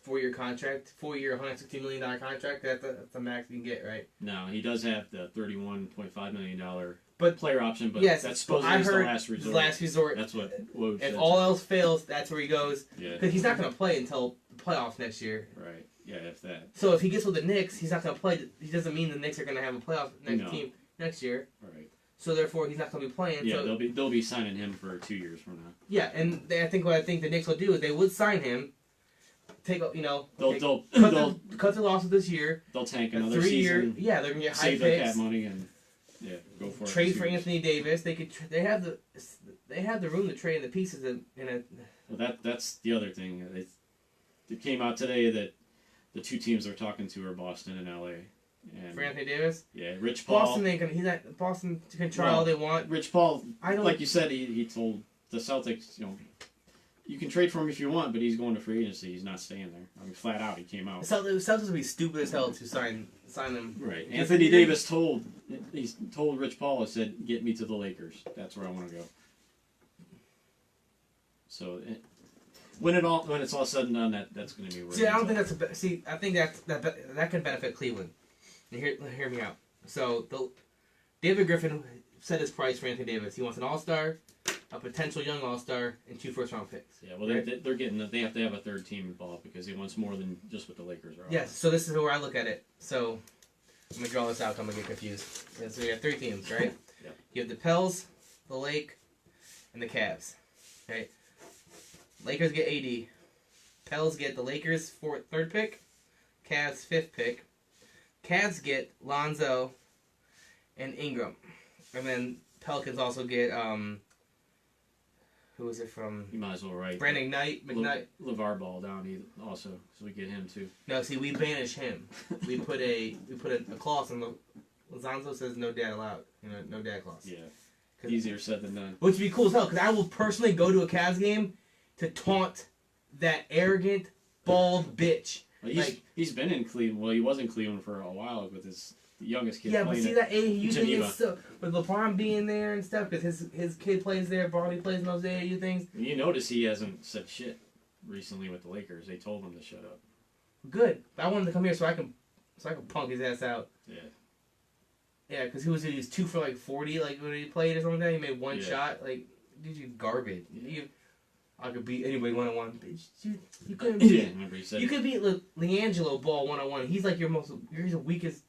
Speaker 2: 4-year contract, 4-year, $160 million contract. That's the max you can get, right?
Speaker 1: No, he does have the $31.5 million player option, but
Speaker 2: yes,
Speaker 1: that's supposedly the last resort.
Speaker 2: Last resort.
Speaker 1: That's what Woj said.
Speaker 2: If all else fails, that's where he goes.
Speaker 1: Yeah.
Speaker 2: Because he's not going to play until the playoffs next year.
Speaker 1: Right. Yeah, if that.
Speaker 2: So if he gets with the Knicks, he's not going to play. He doesn't mean the Knicks are going to have a playoff team next year.
Speaker 1: Right.
Speaker 2: So therefore, he's not going to be playing.
Speaker 1: Yeah,
Speaker 2: so,
Speaker 1: they'll be signing him for 2 years from now.
Speaker 2: Yeah, and I think what the Knicks will do is they would sign him. Cut the losses this year.
Speaker 1: They'll tank another season.
Speaker 2: Yeah, they're gonna get high
Speaker 1: save
Speaker 2: picks.
Speaker 1: Their cap money and Yeah, go for it.
Speaker 2: Trade for Anthony Davis. They could. They have the room to trade the pieces in a.
Speaker 1: Well, that's the other thing. It came out today that the two teams they're talking to are Boston and LA. And
Speaker 2: For Anthony Davis.
Speaker 1: yeah, Rich Paul.
Speaker 2: Boston ain't gonna. He's not. Boston can try all they want.
Speaker 1: Rich Paul.
Speaker 2: I don't.
Speaker 1: Like you said, he told the Celtics, you can trade for him if you want, but he's going to free agency. He's not staying there. I mean, flat out, he came out.
Speaker 2: The Celtics would be stupid as hell to sign them.
Speaker 1: Right. Anthony Davis told Rich Paul, he said, "Get me to the Lakers. That's where I want to go." So when it's all said and done, that's going to be where.
Speaker 2: See, I don't think that's I think that can benefit Cleveland. And hear me out. So David Griffin set his price for Anthony Davis. He wants an All-Star, a potential young All-Star, and 2 first-round picks.
Speaker 1: Yeah, well, right? They have to have a third team involved because he wants more than just what the Lakers are.
Speaker 2: Yes, so this is where I look at it. So let me draw this out. I'm gonna get confused. Yeah, so we have 3 teams, right?
Speaker 1: Yeah.
Speaker 2: You have the Pels, the Lake, and the Cavs. Okay. Lakers get AD. Pels get the Lakers 3rd pick. Cavs 5th pick. Cavs get Lonzo and Ingram. And then Pelicans also get who was it from?
Speaker 1: You might as well write
Speaker 2: Brandon McKnight.
Speaker 1: LeVar Ball down also, so we get him too.
Speaker 2: No, see, we banish him. We put a clause on the Lonzo says no dad allowed. No dad clause.
Speaker 1: Yeah. Easier said than done.
Speaker 2: Which would be cool as hell, because I will personally go to a Cavs game to taunt that arrogant, bald bitch.
Speaker 1: Well, he's been in Cleveland. Well, he was in Cleveland for a while with his youngest kid.
Speaker 2: Yeah, but see that AAU thing
Speaker 1: Geneva.
Speaker 2: is so with LeBron being there and stuff, because his kid plays there, Bronny plays in those AAU things.
Speaker 1: You notice he hasn't said shit recently with the Lakers. They told him to shut up.
Speaker 2: Good. I wanted to come here so I can punk his ass out.
Speaker 1: Yeah.
Speaker 2: Yeah, because he was 2 for like 40, like when he played or something like that. He made 1 shot. Like, dude, you garbage.
Speaker 1: Yeah.
Speaker 2: I could beat anybody 1-on-1. Bitch, you couldn't beat.
Speaker 1: Yeah, remember he said
Speaker 2: You could beat LiAngelo Ball 1-on-1. He's like he's the weakest.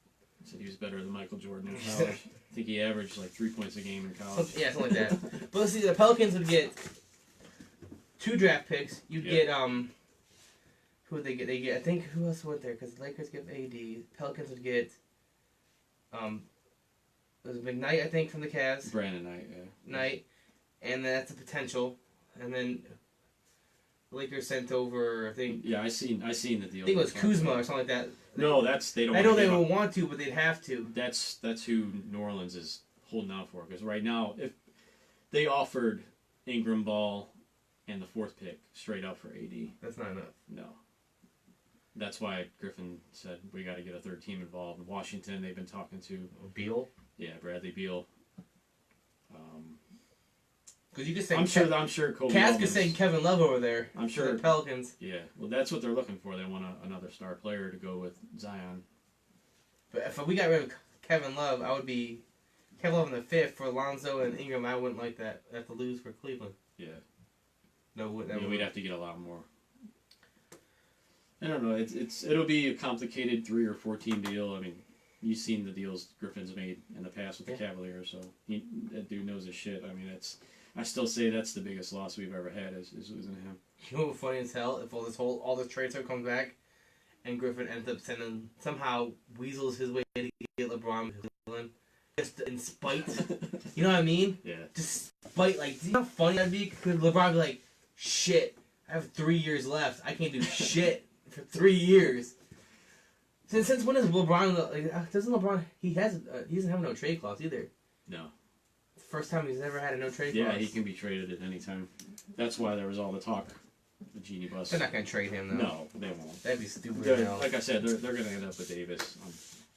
Speaker 1: He said he was better than Michael Jordan in college. I think he averaged like 3 points a game in college.
Speaker 2: Yeah, something like that. But let's see, the Pelicans would get 2 draft picks. You'd get who would they get? They get, I think, who else went there? Because the Lakers give AD. Pelicans would get it was McKnight, I think, from the Cavs.
Speaker 1: Brandon Knight, yeah.
Speaker 2: Knight, and that's a potential. And then the Lakers sent over, I think.
Speaker 1: Yeah, I seen the deal.
Speaker 2: I think it was Kuzma or something like that.
Speaker 1: No, they don't.
Speaker 2: I know they would want to, but they'd have to.
Speaker 1: That's who New Orleans is holding out for, because right now, if they offered Ingram, Ball, and the 4th pick straight up for AD,
Speaker 2: that's not enough.
Speaker 1: No. That's why Griffin said we got to get a 3rd team involved. In Washington, they've been talking to
Speaker 2: Beal.
Speaker 1: Yeah, Bradley Beal.
Speaker 2: Because you could say
Speaker 1: I'm sure Kobe
Speaker 2: Cavs could send Kevin Love over there.
Speaker 1: I'm sure
Speaker 2: the Pelicans.
Speaker 1: Yeah, well, that's what they're looking for. They want another star player to go with Zion.
Speaker 2: But if we got rid of Kevin Love, I would be Kevin Love in the 5th for Lonzo and Ingram. I wouldn't like that. I have to lose for Cleveland.
Speaker 1: Yeah.
Speaker 2: No,
Speaker 1: we'd have to get a lot more. I don't know. It'll be a complicated 3 or 4 team deal. I mean, you've seen the deals Griffin's made in the past with the Cavaliers, so that dude knows his shit. I mean, I still say that's the biggest loss we've ever had is losing him.
Speaker 2: You know what's funny as hell? If all this trade stuff comes back, and Griffin ends up somehow weasels his way to get LeBron to Cleveland, just in spite. You know what I mean?
Speaker 1: Yeah.
Speaker 2: Just spite. Like, you know how funny that'd be? Could LeBron be like, shit, I have 3 years left. I can't do shit for 3 years. Since when does LeBron? Doesn't LeBron? He doesn't have no trade clause either.
Speaker 1: No.
Speaker 2: First time he's ever had a no trade clause.
Speaker 1: Yeah, he can be traded at any time. That's why there was all the talk, the Genie Bus.
Speaker 2: They're not going to trade him, though.
Speaker 1: No, they won't.
Speaker 2: That'd be stupid.
Speaker 1: Like I said, they're going to end up with Davis.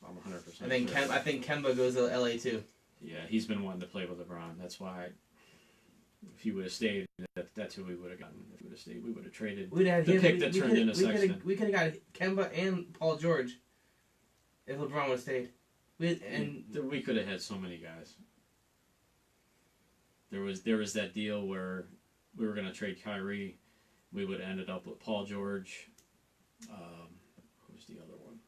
Speaker 1: I'm 100%.
Speaker 2: And then I think Kemba goes to LA too.
Speaker 1: Yeah, he's been wanting to play with LeBron. That's why, if he would have stayed, that's who we would have gotten. If he would have stayed, we would have traded
Speaker 2: the
Speaker 1: pick that turned into Sexton.
Speaker 2: We could have got Kemba and Paul George if LeBron would have stayed.
Speaker 1: We could have had so many guys. There was that deal where we were going to trade Kyrie. We would have ended up with Paul George. Who's the other one?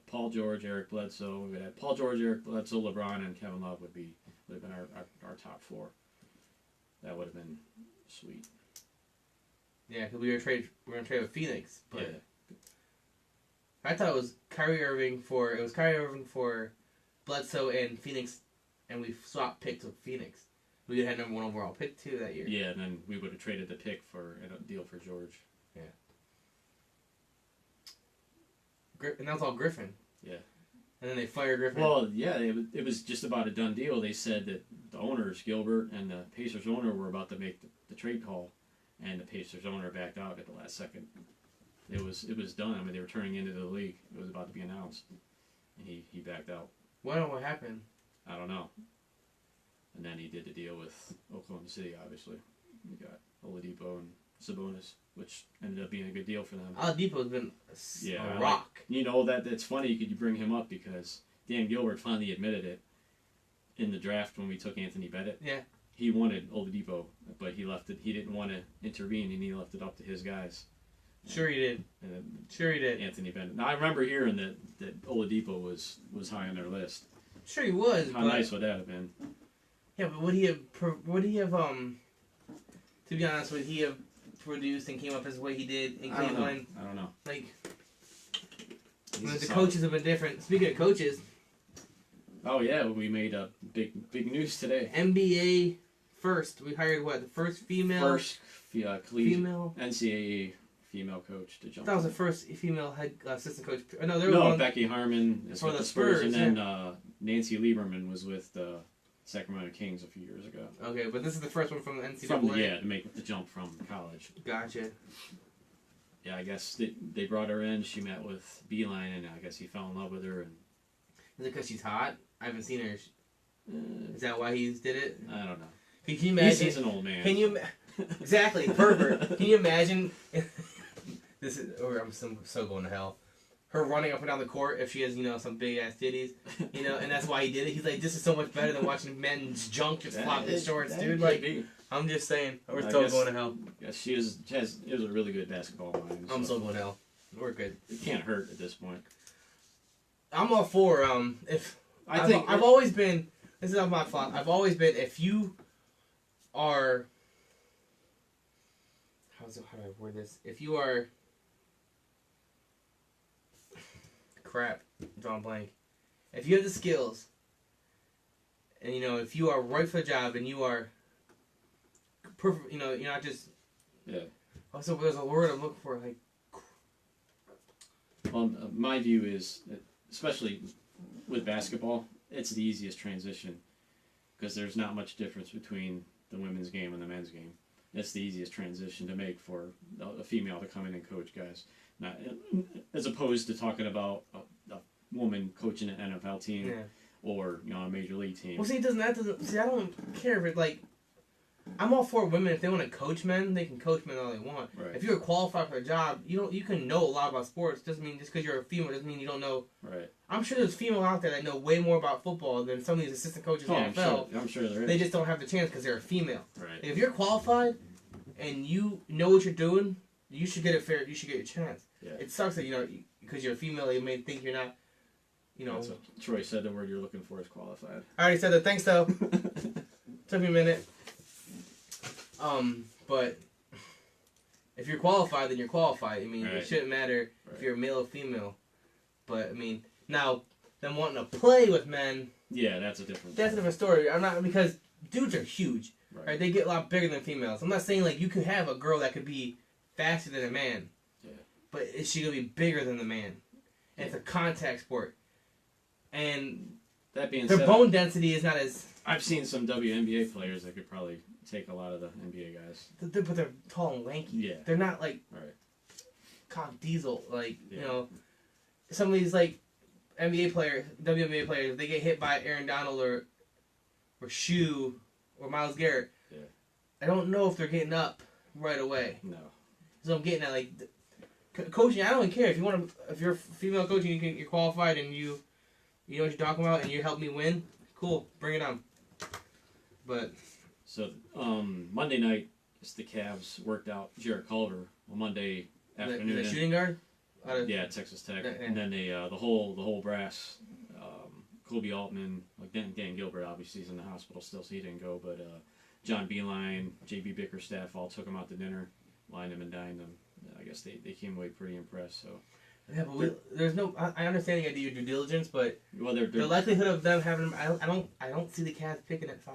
Speaker 1: Paul George, Eric Bledsoe. We would have Paul George, Eric Bledsoe, LeBron, and Kevin Love would have been our top 4. That would have been sweet.
Speaker 2: Yeah, because we were going to trade with Phoenix, but
Speaker 1: yeah.
Speaker 2: I thought it was Kyrie Irving for Bledsoe and Phoenix and we swapped picks with Phoenix, we would have had number 1 overall pick too that year.
Speaker 1: Yeah, and then we would have traded the pick for a deal for George.
Speaker 2: And that was all Griffin.
Speaker 1: Yeah.
Speaker 2: And then they fired Griffin.
Speaker 1: Well, yeah, it was just about a done deal. They said that the owners, Gilbert and the Pacers owner, were about to make the trade call, and the Pacers owner backed out at the last second. It was done. I mean, they were turning into the league. It was about to be announced, and he backed out.
Speaker 2: What happened?
Speaker 1: I don't know. And then he did the deal with Oklahoma City, obviously. We got Oladipo and Sabonis, which ended up being a good deal for them.
Speaker 2: Oladipo's been
Speaker 1: Yeah,
Speaker 2: a rock.
Speaker 1: You know, that's funny you bring him up because Dan Gilbert finally admitted it in the draft when we took Anthony Bennett.
Speaker 2: Yeah.
Speaker 1: He wanted Oladipo, but he didn't want to intervene, and he left it up to his guys.
Speaker 2: Sure he did.
Speaker 1: And then
Speaker 2: Sure he did.
Speaker 1: Anthony Bennett. Now, I remember hearing that Oladipo was high on their list.
Speaker 2: Sure he was.
Speaker 1: How nice would that have been?
Speaker 2: Yeah, but would he have to be honest, would he have produced and came up as the way he did in Cleveland?
Speaker 1: I don't know.
Speaker 2: Like,
Speaker 1: He's
Speaker 2: the
Speaker 1: solid.
Speaker 2: coaches have been different. Speaking of coaches,
Speaker 1: Oh yeah, we made a big news today.
Speaker 2: NBA first. We hired the first female
Speaker 1: collegiate
Speaker 2: female.
Speaker 1: NCAA female coach to jump.
Speaker 2: That was the first female head assistant coach. No, there was one.
Speaker 1: Becky Harmon is
Speaker 2: For
Speaker 1: with
Speaker 2: the
Speaker 1: the Spurs,
Speaker 2: Spurs,
Speaker 1: and then Nancy Lieberman was with the Sacramento Kings a few years ago.
Speaker 2: Okay, but this is the first one from the NCAA.
Speaker 1: To make the jump from college.
Speaker 2: Gotcha.
Speaker 1: Yeah, I guess they brought her in. She met with Beeline, and I guess he fell in love with her. And
Speaker 2: Is it because she's hot? I haven't seen her. Is that why he did it?
Speaker 1: I don't know.
Speaker 2: Can you imagine?
Speaker 1: He's an old man.
Speaker 2: Can you exactly pervert? Can you imagine? This is. Or I'm so going to hell. Her running up and down the court if she has some big ass titties, and that's why he did it. He's like, this is so much better than watching men's junk just flop in shorts, dude. Like, I'm just saying, we're still going to hell.
Speaker 1: Yes, it was a really good basketball mind.
Speaker 2: I'm still going to hell. We're good.
Speaker 1: It can't hurt at this point.
Speaker 2: I'm all for if I've always been. This is not my fault. I've always been if you are. How do I word this? If you are. Crap, I'm drawing a blank. If you have the skills, and if you are right for the job, and you are perfect, you're not just.
Speaker 1: Yeah.
Speaker 2: Also, there's a word I'm looking for, like.
Speaker 1: Well, my view is, especially with basketball, it's the easiest transition because there's not much difference between the women's game and the men's game. It's the easiest transition to make for a female to come in and coach guys. Not, as opposed to talking about a woman coaching an NFL team or a major league team.
Speaker 2: Well, see, I don't care if it I'm all for women if they want to coach men, they can coach men all they want.
Speaker 1: Right.
Speaker 2: If you're qualified for a job, you can know a lot about sports. Doesn't mean just because you're a female doesn't mean you don't know.
Speaker 1: Right.
Speaker 2: I'm sure there's female out there that know way more about football than some of these assistant coaches in the NFL.
Speaker 1: I'm sure there is.
Speaker 2: They just don't have the chance because they're a female.
Speaker 1: Right.
Speaker 2: If you're qualified and you know what you're doing, you should get You should get your chance.
Speaker 1: Yeah.
Speaker 2: It sucks that because you're a female, they may think you're not.
Speaker 1: That's what Troy said. The word you're looking for is qualified.
Speaker 2: I already said that. Thanks, though. Took me a minute. But if you're qualified, then you're qualified. I mean,
Speaker 1: Right.
Speaker 2: it shouldn't matter
Speaker 1: Right.
Speaker 2: if you're male or female. But I mean, now them wanting to play with men,
Speaker 1: Yeah, that's a different.
Speaker 2: that's a different story. I'm not because dudes are huge,
Speaker 1: Right.
Speaker 2: right? They get a lot bigger than females. I'm not saying you could have a girl that could be faster than a man.
Speaker 1: Yeah.
Speaker 2: But is she gonna be bigger than the man? And it's a contact sport, and
Speaker 1: That being
Speaker 2: their
Speaker 1: said,
Speaker 2: bone density is not as.
Speaker 1: I've seen some WNBA players that could probably take a lot of the NBA guys.
Speaker 2: But they're tall and lanky.
Speaker 1: Yeah.
Speaker 2: They're not like
Speaker 1: Right.
Speaker 2: cock diesel.
Speaker 1: Yeah.
Speaker 2: Some of these NBA players, WNBA players, they get hit by Aaron Donald or Shue or Myles Garrett.
Speaker 1: Yeah.
Speaker 2: I don't know if they're getting up right away.
Speaker 1: No.
Speaker 2: So I'm getting at coaching. I don't even care if you're female coaching, you're qualified and you know what you're talking about and you help me win. Cool, bring it on. But
Speaker 1: So Monday night, the Cavs worked out Jarrett Culver on Monday afternoon.
Speaker 2: the shooting guard.
Speaker 1: Yeah, Texas Tech,
Speaker 2: Yeah.
Speaker 1: and then they the whole brass, Kobe Altman, Dan Gilbert obviously is in the hospital still, so he didn't go, but John Beeline, JB Bickerstaff all took him out to dinner, lined him and dined him. I guess they came away pretty impressed. So
Speaker 2: Yeah, but there's no. I understand you got to do your due diligence, but
Speaker 1: Well,
Speaker 2: the likelihood of them having, I don't see the Cavs picking at 5.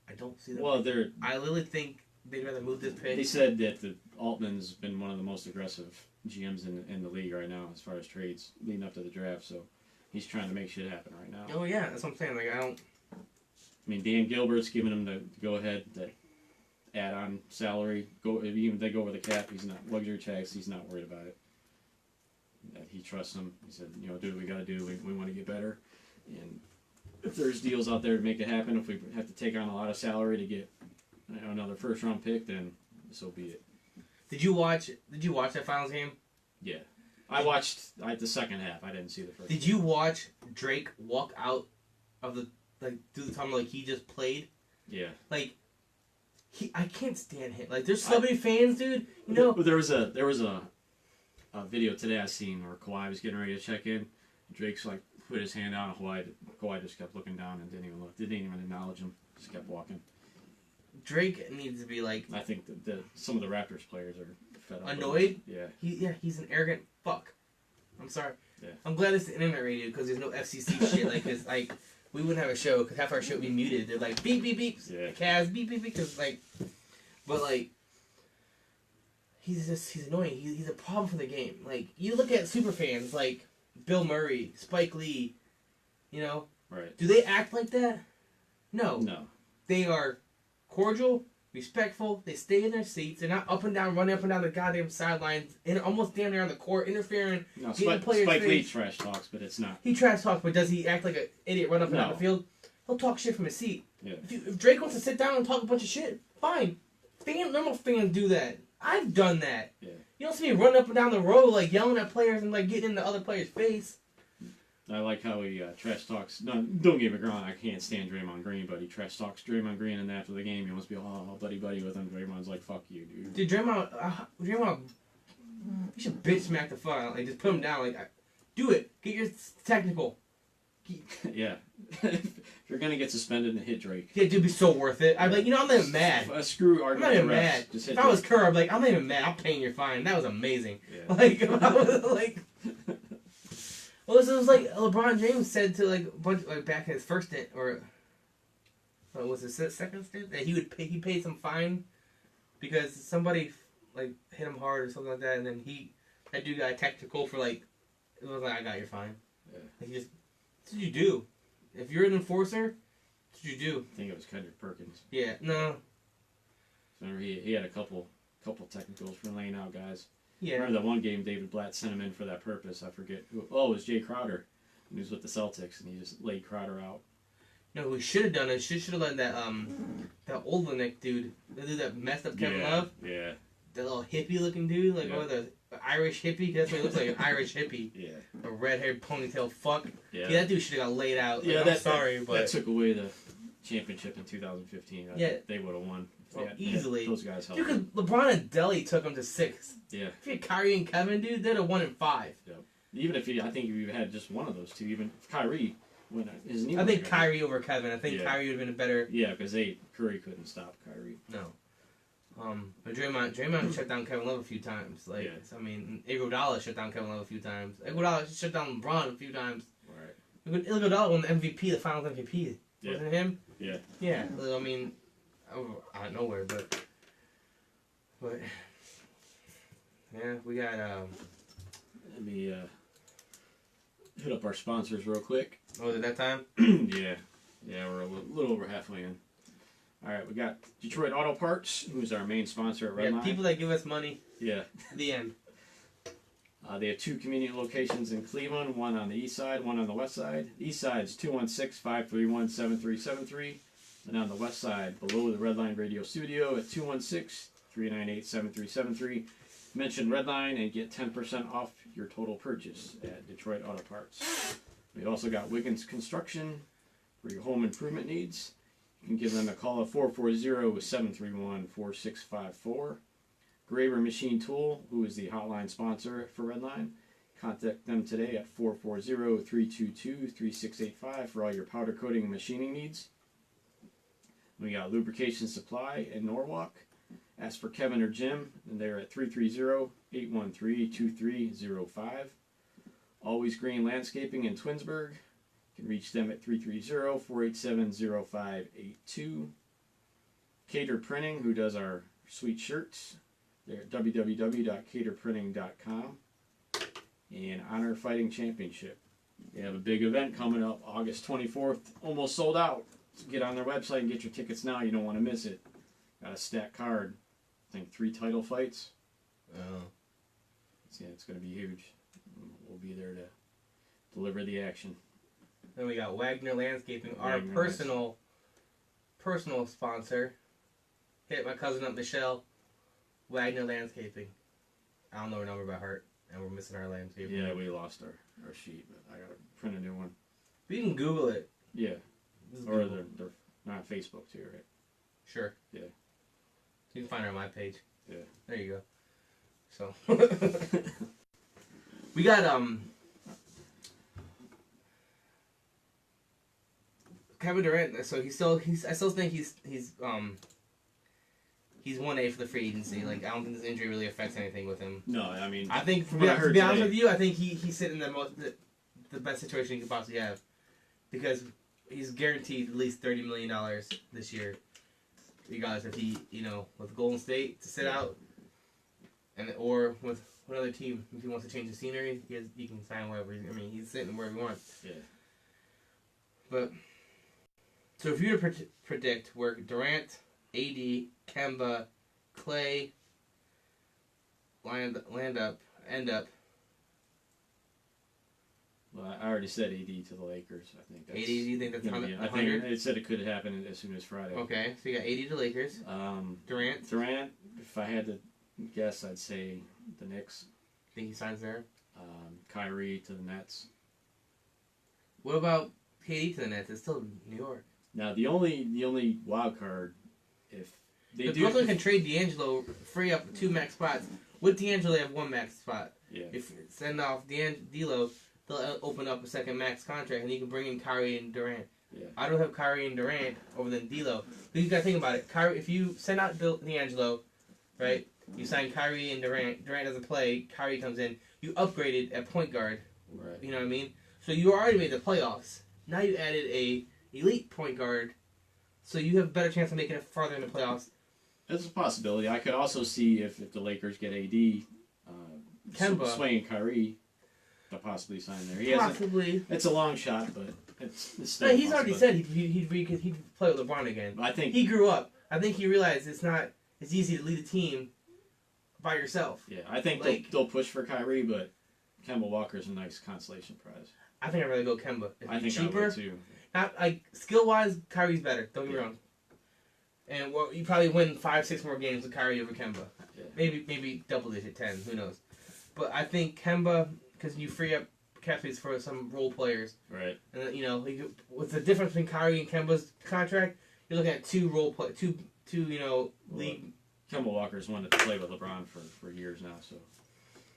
Speaker 2: I don't see them.
Speaker 1: well,
Speaker 2: I literally think they'd rather move this pick.
Speaker 1: they said that Altman's been one of the most aggressive GMs in the league right now as far as trades leading up to the draft. So he's trying to make shit happen right now.
Speaker 2: Oh yeah, that's what I'm saying. Like I don't.
Speaker 1: I mean, Dan Gilbert's giving him the go ahead to add on salary. Even if they go over the cap, he's not luxury tax. He's not worried about it. That he trusts him. He said, do what we got to do. We want to get better, and if there's deals out there to make it happen, if we have to take on a lot of salary to get another first round pick, then so be it.
Speaker 2: Did you watch that finals game?
Speaker 1: Yeah, I watched the second half. I didn't see the first.
Speaker 2: Did you watch Drake walk out of the through the tunnel like he just played?
Speaker 1: Yeah.
Speaker 2: Like I can't stand him. Like there's so many fans, dude. You know.
Speaker 1: But there was a video today I seen where Kawhi was getting ready to check in. Drake's like put his hand out, and Kawhi just kept looking down and didn't even look. Didn't even acknowledge him. Just kept walking.
Speaker 2: Drake needs to be like.
Speaker 1: I think that some of the Raptors players are fed up.
Speaker 2: Annoyed.
Speaker 1: Yeah.
Speaker 2: He's an arrogant fuck. I'm sorry.
Speaker 1: Yeah.
Speaker 2: I'm glad it's the internet radio because there's no FCC shit like this. Like we wouldn't have a show because half our show would be muted. They're like beep beep beep.
Speaker 1: Yeah.
Speaker 2: Cavs beep beep beep because like, but like. He's annoying. He's a problem for the game. Like you look at super fans like Bill Murray, Spike Lee, you know.
Speaker 1: Right.
Speaker 2: Do they act like that? No.
Speaker 1: No.
Speaker 2: They are cordial, respectful. They stay in their seats. They're not up and down, running up and down the goddamn sidelines, and almost damn near on the court, interfering.
Speaker 1: No.
Speaker 2: Spike
Speaker 1: Lee trash talks, but it's not.
Speaker 2: He trash talks, but does he act like an idiot, run up and down the field? He'll talk shit from his seat.
Speaker 1: Yeah.
Speaker 2: If Drake wants to sit down and talk a bunch of shit, fine. Normal fans do that. I've done that.
Speaker 1: Yeah.
Speaker 2: You don't see me running up and down the road like yelling at players and like getting in the other player's face.
Speaker 1: I like how he trash talks. No, don't get me wrong. I can't stand Draymond Green, but he trash talks Draymond Green, and after the game, he wants to be all buddy with him. Draymond's like, "Fuck you, dude."
Speaker 2: Dude, Draymond, you should bitch smack the fuck out. Like just put him down. Like, do it. Get your technical.
Speaker 1: Yeah. If you're gonna get suspended and hit Drake.
Speaker 2: Yeah, dude, be so worth it. I'm like, I'm not even mad.
Speaker 1: Screw
Speaker 2: I'm
Speaker 1: arguing.
Speaker 2: not even mad.
Speaker 1: Just
Speaker 2: If I was Kerr, I'm like, I'm not even mad. I'm paying your fine. That was amazing.
Speaker 1: Yeah.
Speaker 2: Like, I was like. Well, this was like LeBron James said to like a bunch like back in his first stint or was it second stint that he paid some fine because somebody like hit him hard or something like that, and then that dude got technical for like it was like I got your fine.
Speaker 1: Yeah.
Speaker 2: Like that's what you do. If you're an enforcer, that's what you do.
Speaker 1: I think it was Kendrick Perkins.
Speaker 2: Yeah, no.
Speaker 1: Remember he had a couple technicals for laying out guys.
Speaker 2: Yeah.
Speaker 1: Remember that one game David Blatt sent him in for that purpose. I forget who. Oh, it was Jay Crowder. He was with the Celtics, and he just laid Crowder out.
Speaker 2: No, we should have done it. Should have let that Olenek dude, the dude that messed up Kevin Love.
Speaker 1: Yeah.
Speaker 2: That little hippie looking dude, like the Irish hippie. That's what he looks like, an Irish hippie.
Speaker 1: Yeah.
Speaker 2: A red haired ponytail fuck.
Speaker 1: Yeah.
Speaker 2: That dude should have got laid out. Like,
Speaker 1: Yeah,
Speaker 2: I'm sorry, but
Speaker 1: that took away the championship in 2015.
Speaker 2: Yeah.
Speaker 1: They would have won.
Speaker 2: Easily.
Speaker 1: Those guys helped.
Speaker 2: Dude, because LeBron and Delly took him to 6.
Speaker 1: Yeah.
Speaker 2: If you had Kyrie and Kevin, dude, they'd have won in 5.
Speaker 1: Yep. Even if I think if you had just one of those two, even if Kyrie, when his knee.
Speaker 2: I think Kyrie over Kevin. I think
Speaker 1: Yeah.
Speaker 2: Kyrie would have been a better.
Speaker 1: Yeah, because Curry couldn't stop Kyrie.
Speaker 2: No. But Draymond shut down Kevin Love a few times. Like, I mean, Iguodala shut down Kevin Love a few times. Iguodala shut down LeBron a few times.
Speaker 1: Right.
Speaker 2: Iguodala won the MVP, the Finals MVP.
Speaker 1: Yeah.
Speaker 2: Wasn't it him?
Speaker 1: Yeah.
Speaker 2: Yeah. I mean, out of nowhere, but yeah, we got.
Speaker 1: Let me hit up our sponsors real quick.
Speaker 2: Oh, is it that time?
Speaker 1: Yeah, we're a little over halfway in. All right, we got Detroit Auto Parts, who's our main sponsor at Redline.
Speaker 2: Yeah, people that give us money.
Speaker 1: Yeah.
Speaker 2: The end.
Speaker 1: They have 2 convenient locations in Cleveland, one on the east side, one on the west side. The east side is 216-531-7373. And on the west side, below the Redline Radio Studio at 216-398-7373. Mention Redline and get 10% off your total purchase at Detroit Auto Parts. We also got Wiggins Construction for your home improvement needs. You can give them a call at 440-731-4654. Graver Machine Tool, who is the hotline sponsor for Redline. Contact them today at 440-322-3685 for all your powder coating and machining needs. We got Lubrication Supply in Norwalk Ask for Kevin or Jim, and they're at 330-813-2305. Always Green Landscaping in Twinsburg. You can reach them at 330-487-0582. Cater Printing, who does our sweet shirts. They're at www.caterprinting.com. And Honor Fighting Championship. They have a big event coming up August 24th. Almost sold out. So get on their website and get your tickets now. You don't want to miss it. Got a stacked card. I think 3 title fights.
Speaker 2: Oh.
Speaker 1: So yeah, it's going to be huge. We'll be there to deliver the action.
Speaker 2: Then we got Wagner Landscaping, our
Speaker 1: Wagner
Speaker 2: personal sponsor. Hit my cousin up, Michelle. Wagner Landscaping. I don't know her number by heart, and we're missing our landscaping.
Speaker 1: Yeah, we lost our sheet, but I got to print a new one.
Speaker 2: But you can Google it.
Speaker 1: Yeah.
Speaker 2: Just
Speaker 1: Or
Speaker 2: Google.
Speaker 1: they're not on Facebook too, right?
Speaker 2: Sure.
Speaker 1: Yeah.
Speaker 2: You can find her on my page.
Speaker 1: Yeah.
Speaker 2: There you go. So we got Kevin Durant. So I still think he's 1A for the free agency. Like I don't think this injury really affects anything with him.
Speaker 1: No, I mean,
Speaker 2: I think to
Speaker 1: what I
Speaker 2: be
Speaker 1: heard
Speaker 2: honest
Speaker 1: today-
Speaker 2: with you, I think he's sitting in the best situation he could possibly have because he's guaranteed at least $30 million this year. Regardless if he, with Golden State to sit out, or with another team, if he wants to change the scenery, he can sign wherever. He's sitting wherever he wants.
Speaker 1: Yeah.
Speaker 2: But so if you were to predict where Durant, AD, Kemba, Clay end up.
Speaker 1: Well, I already said AD to the Lakers. I think that's
Speaker 2: 80, do you think that's
Speaker 1: gonna be it. I
Speaker 2: 100?
Speaker 1: think it said it could happen as soon as Friday.
Speaker 2: Okay, so you got 80 to Lakers. Durant,
Speaker 1: Durant, if I had to guess, I'd say the Knicks.
Speaker 2: think he signs there.
Speaker 1: Kyrie to the Nets.
Speaker 2: What about KD to the Nets? It's still New York.
Speaker 1: Now the only wild card, if they
Speaker 2: If
Speaker 1: do,
Speaker 2: Brooklyn can trade D'Angelo, free up 2 max spots. With D'Angelo, they have 1 max spot.
Speaker 1: yeah,
Speaker 2: If send off D'Lo, they'll open up a second max contract, and you can bring in Kyrie and Durant.
Speaker 1: yeah,
Speaker 2: I'd rather have Kyrie and Durant over than D'Lo. But you got to think about it. Kyrie, if you send out D'Angelo, right? You sign Kyrie and Durant. Durant doesn't play. Kyrie comes in. You upgraded at point guard.
Speaker 1: right.
Speaker 2: You know what I mean? So you already made the playoffs. Now you added a elite point guard, so you have a better chance of making it farther in the playoffs.
Speaker 1: That's a possibility. I could also see if the Lakers get AD,
Speaker 2: Kemba.
Speaker 1: swaying Kyrie to possibly sign there. He hasn't.
Speaker 2: Possibly.
Speaker 1: It's a long shot, but it's still.
Speaker 2: No, he's already
Speaker 1: possible.
Speaker 2: said he'd play with LeBron again.
Speaker 1: I think.
Speaker 2: He grew up. I think he realized it's easy to lead a team by yourself.
Speaker 1: Yeah, I think they'll push for Kyrie, but Kemba Walker's a nice consolation prize.
Speaker 2: I think I'd rather go Kemba. If
Speaker 1: I
Speaker 2: he's
Speaker 1: think
Speaker 2: cheaper,
Speaker 1: I would too.
Speaker 2: not like skill wise, Kyrie's better. Don't get me
Speaker 1: Yeah.
Speaker 2: wrong. And you probably win 5-6 more games with Kyrie over Kemba.
Speaker 1: Yeah.
Speaker 2: Maybe double digit 10. Who knows? But I think Kemba, because you free up cap space for some role players,
Speaker 1: Right.
Speaker 2: and then, with the difference between Kyrie and Kemba's contract, you're looking at two league.
Speaker 1: Kemba Walker's wanted to play with LeBron for years now, so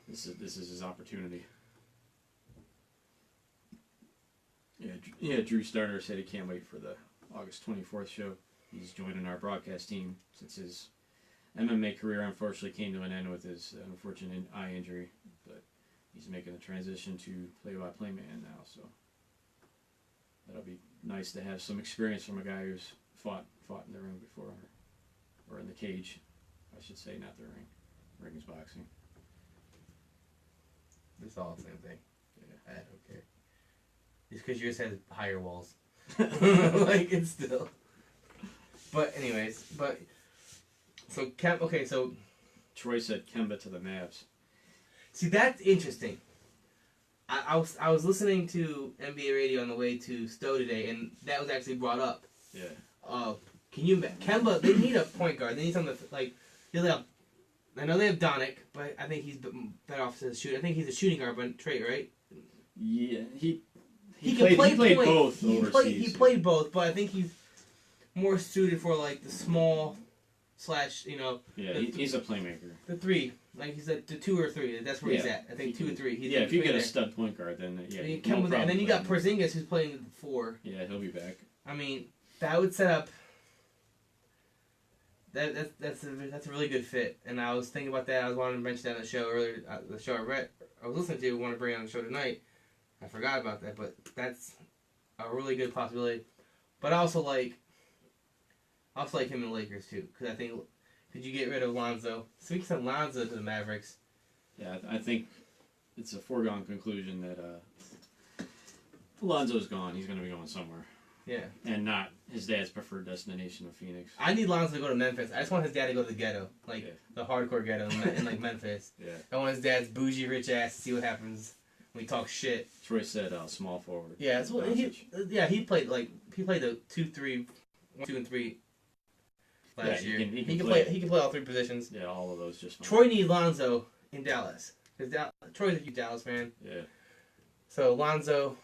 Speaker 1: this is his opportunity. Yeah. Drew Starner said he can't wait for the August 24th show. He's joining our broadcast team since his MMA career unfortunately came to an end with his unfortunate eye injury, but he's making a transition to play-by-play man now, so that'll be nice to have some experience from a guy who's fought in the ring before, or in the cage, I should say, not the ring. Ring is boxing.
Speaker 2: It's all the same thing.
Speaker 1: Yeah.
Speaker 2: I don't care. Just because yours has higher walls. Like, it's still. But anyways, so
Speaker 1: Troy said Kemba to the Mavs.
Speaker 2: see, that's interesting. I was listening to NBA radio on the way to Stowe today, and that was actually brought up.
Speaker 1: Yeah.
Speaker 2: Kemba, they need a point guard. They need something like, I know they have Donick, but I think he's better off as a shooter. I think he's a shooting guard, but trait, right?
Speaker 1: Yeah, he
Speaker 2: can play
Speaker 1: played
Speaker 2: point.
Speaker 1: both
Speaker 2: He
Speaker 1: overseas.
Speaker 2: played both, but I think he's more suited for like the small /
Speaker 1: Yeah, he's a playmaker.
Speaker 2: the 3. Like he's at the 2 or 3. That's where he's at. I think 2 or 3. He's
Speaker 1: If you get a
Speaker 2: there.
Speaker 1: stud point guard, then yeah.
Speaker 2: And,
Speaker 1: no
Speaker 2: and then you got
Speaker 1: playing.
Speaker 2: Porzingis who's playing at the 4.
Speaker 1: Yeah, he'll be back.
Speaker 2: I mean, that would set up that's a really good fit. And I was thinking about that. I was wanting to mention that on the show earlier. The show I was listening to, want to bring on the show tonight. I forgot about that, but that's a really good possibility. But I also like him in the Lakers too, because I think could you get rid of Lonzo? So we can send Lonzo to the Mavericks.
Speaker 1: Yeah, I think it's a foregone conclusion that Lonzo's gone. He's going to be going somewhere.
Speaker 2: Yeah.
Speaker 1: And not his dad's preferred destination of Phoenix.
Speaker 2: I need Lonzo to go to Memphis. I just want his dad to go to the ghetto, like the hardcore ghetto in like Memphis.
Speaker 1: Yeah.
Speaker 2: I want his dad's bougie rich ass to see what happens when we talk shit.
Speaker 1: Troy said small forward.
Speaker 2: Yeah, that's what he played the 2-3, 1, 2, and 3 last year. He can play all three positions.
Speaker 1: Yeah, all of those just fine.
Speaker 2: Troy needs Lonzo in Dallas because Troy's a huge Dallas fan.
Speaker 1: Yeah. So
Speaker 2: Lonzo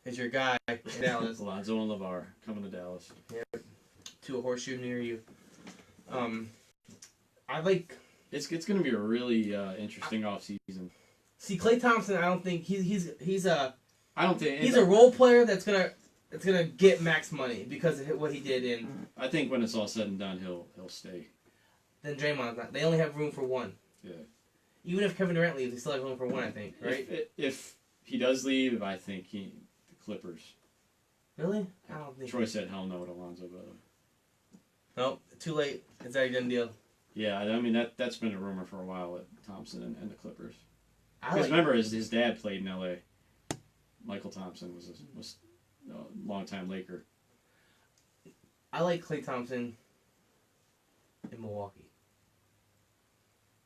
Speaker 2: is your guy in Dallas.
Speaker 1: Lonzo and LeVar coming to Dallas.
Speaker 2: Yeah. To a horseshoe near you. I like.
Speaker 1: It's going to be a really interesting offseason.
Speaker 2: See, Klay Thompson, I don't think he's a.
Speaker 1: I don't think
Speaker 2: he's a role player that's gonna get max money because of what he did in.
Speaker 1: I think when it's all said and done, he'll stay.
Speaker 2: Then Draymond's not. They only have room for one.
Speaker 1: Yeah.
Speaker 2: Even if Kevin Durant leaves, they still have room for one. I think, right?
Speaker 1: If he does leave, I think the Clippers.
Speaker 2: Really? I don't think.
Speaker 1: Troy said hell no to Lonzo Ball.
Speaker 2: Nope, too late. It's already done deal.
Speaker 1: Yeah, I mean that's been a rumor for a while at Thompson and the Clippers.
Speaker 2: Because
Speaker 1: remember, his dad played in L.A. Michael Thompson was a longtime Laker.
Speaker 2: I like Klay Thompson in Milwaukee.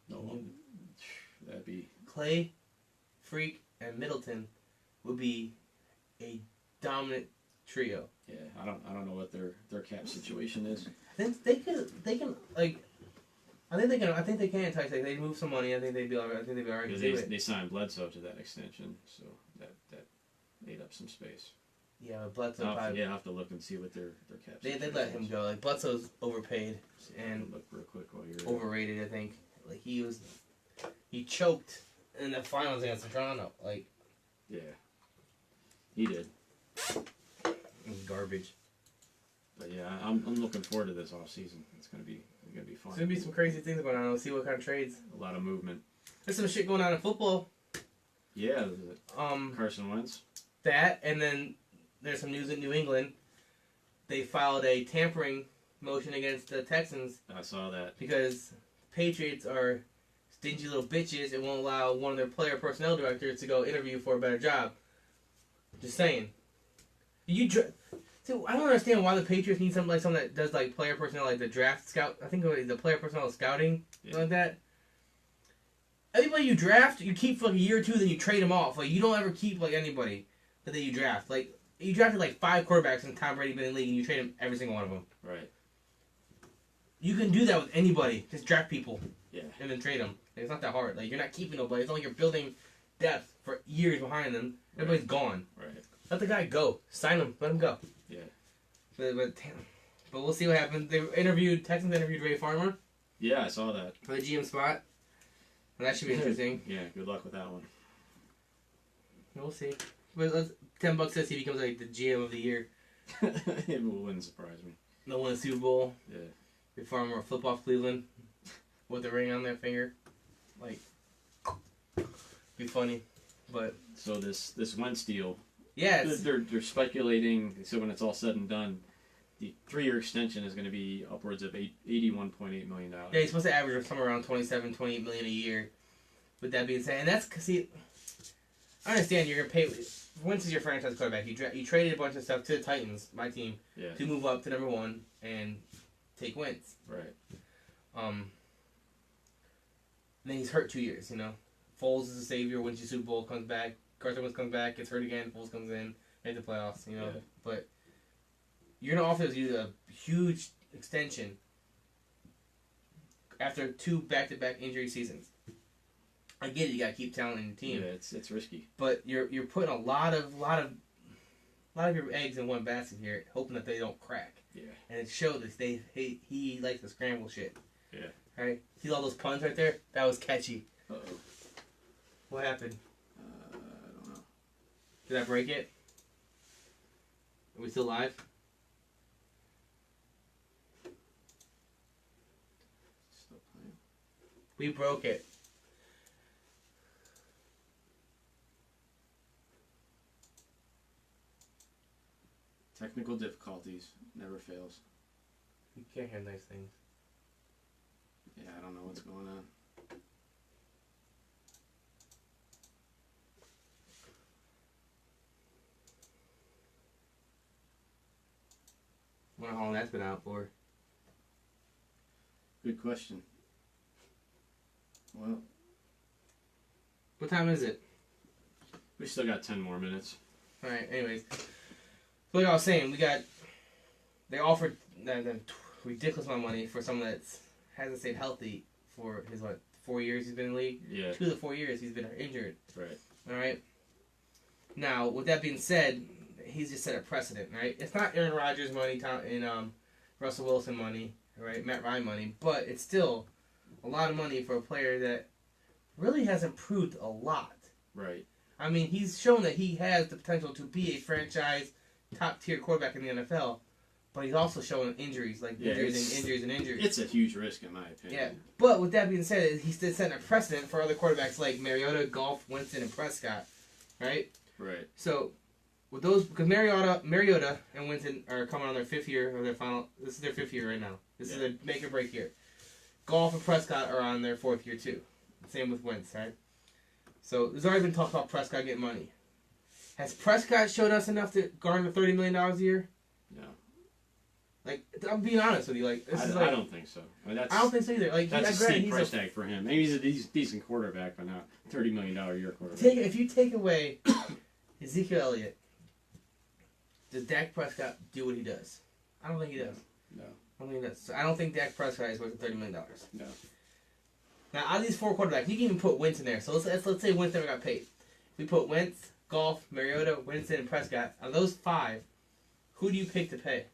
Speaker 1: No, that'd be
Speaker 2: Klay, Freak, and Middleton would be a dominant trio.
Speaker 1: Yeah, I don't know what their cap situation is.
Speaker 2: I think they can like. I think they can entice. Like, they move some money. I think they'd be all right. I think they'd be all right.
Speaker 1: Because they signed Bledsoe to that extension, so that ate up some space.
Speaker 2: Yeah, but Bledsoe.
Speaker 1: I'll have to look and see what their cap.
Speaker 2: They let him go. Like, Bledsoe's overpaid and
Speaker 1: look real quick while you're
Speaker 2: overrated. I think like he choked in the finals against Toronto. Like,
Speaker 1: yeah, he did.
Speaker 2: Garbage.
Speaker 1: But yeah, I'm looking forward to this off season. It's gonna be fun.
Speaker 2: There's gonna be some crazy things going on. We'll see what kind of trades.
Speaker 1: A lot of movement.
Speaker 2: There's some shit going on in football.
Speaker 1: Yeah. Carson Wentz.
Speaker 2: That, and then there's some news in New England. They filed a tampering motion against the Texans.
Speaker 1: I saw that.
Speaker 2: Because Patriots are stingy little bitches and won't allow one of their player personnel directors to go interview for a better job. Just saying. So I don't understand why the Patriots need someone that does like player personnel, like the draft scout. I think the player personnel scouting, something like that. Everybody you draft, you keep for like a year or two, then you trade them off. Like, you don't ever keep like anybody that you draft. Like, you drafted like 5 quarterbacks and Tom Brady been in the league, and you trade them every single one of them.
Speaker 1: Right.
Speaker 2: You can do that with anybody. Just draft people.
Speaker 1: Yeah.
Speaker 2: And then trade them. It's not that hard. Like, you're not keeping nobody. It's not like you're building depth for years behind them. Everybody's gone.
Speaker 1: Right.
Speaker 2: Let the guy go. Sign him. Let him go.
Speaker 1: Yeah.
Speaker 2: But we'll see what happens. Texans interviewed Ray Farmer.
Speaker 1: Yeah, I saw that.
Speaker 2: For the GM spot. And that should be interesting.
Speaker 1: Yeah, good luck with that one.
Speaker 2: We'll see. But $10 says he becomes like the GM of the year.
Speaker 1: It wouldn't surprise me.
Speaker 2: They'll win a Super Bowl.
Speaker 1: Yeah.
Speaker 2: Ray Farmer will flip off Cleveland with the ring on their finger. Like, be funny. But
Speaker 1: so this Wentz deal.
Speaker 2: Yeah,
Speaker 1: they're speculating. So when it's all said and done, the 3-year extension is going to be upwards of $81.8 million.
Speaker 2: Yeah, he's supposed to average somewhere around $27-28 million a year. With that being said, and that's because I understand you're going to pay. Wentz is your franchise quarterback. You traded a bunch of stuff to the Titans, my team, to move up to number 1 and take Wentz.
Speaker 1: Right.
Speaker 2: And then he's hurt 2 years. You know, Foles is a savior. Wins your Super Bowl, comes back. Carson Wentz comes back, gets hurt again. Foles comes in, make the playoffs. You know, but you're gonna offer you a huge extension after 2 back-to-back injury seasons. I get it. You gotta keep talent in your team.
Speaker 1: Yeah, it's risky.
Speaker 2: But you're putting a lot of your eggs in one basket here, hoping that they don't crack.
Speaker 1: Yeah.
Speaker 2: And it showed that he likes to scramble shit.
Speaker 1: Yeah.
Speaker 2: Right. See all those puns right there? That was catchy.
Speaker 1: Uh-oh.
Speaker 2: What happened?
Speaker 1: I don't know.
Speaker 2: Did I break it? Are we still live? We broke it.
Speaker 1: Technical difficulties never fails.
Speaker 2: You can't hear nice things.
Speaker 1: Yeah, I don't know what's going on.
Speaker 2: Wonder how long that's been out for.
Speaker 1: Good question. Well,
Speaker 2: What time is it?
Speaker 1: we still got 10 more minutes.
Speaker 2: Alright, anyways. So like I was saying, they offered them ridiculous amount of money for someone that hasn't stayed healthy for his, 4 years he's been in the league?
Speaker 1: Yeah.
Speaker 2: 2 of the 4 years he's been injured.
Speaker 1: Right.
Speaker 2: Alright? Now, with that being said, he's just set a precedent, right? It's not Aaron Rodgers money and Russell Wilson money, right? Matt Ryan money, but it's still a lot of money for a player that really has improved a lot.
Speaker 1: Right.
Speaker 2: I mean, he's shown that he has the potential to be a franchise top-tier quarterback in the NFL, but he's also shown injuries, injuries.
Speaker 1: It's a huge risk, in my opinion.
Speaker 2: Yeah, but with that being said, he's setting a precedent for other quarterbacks like Mariota, Goff, Winston, and Prescott, right?
Speaker 1: Right.
Speaker 2: So, with those, because Mariota and Winston are coming on their 5th year of their final. This is their 5th year right now. This is a make or break year. Goff and Prescott are on their 4th year too. Same with Wentz, right? So there's already been talk about Prescott getting money. Has Prescott showed us enough to garner $30 million a year?
Speaker 1: No.
Speaker 2: Like, I'm being honest with you. Like,
Speaker 1: I don't think so. I mean,
Speaker 2: I don't think so either. Like,
Speaker 1: that's a steep price tag for him. Maybe he's a decent quarterback, but not $30 million a year quarterback.
Speaker 2: If you take away Ezekiel Elliott, does Dak Prescott do what he does? I don't think he does.
Speaker 1: No.
Speaker 2: I don't think he does. So I don't think Dak Prescott is worth $30 million.
Speaker 1: No.
Speaker 2: Now, out of these 4 quarterbacks, you can even put Wentz in there. So let's say Wentz never got paid. We put Wentz, Goff, Mariota, Winston, and Prescott. Out of those 5, who do you pick to pay?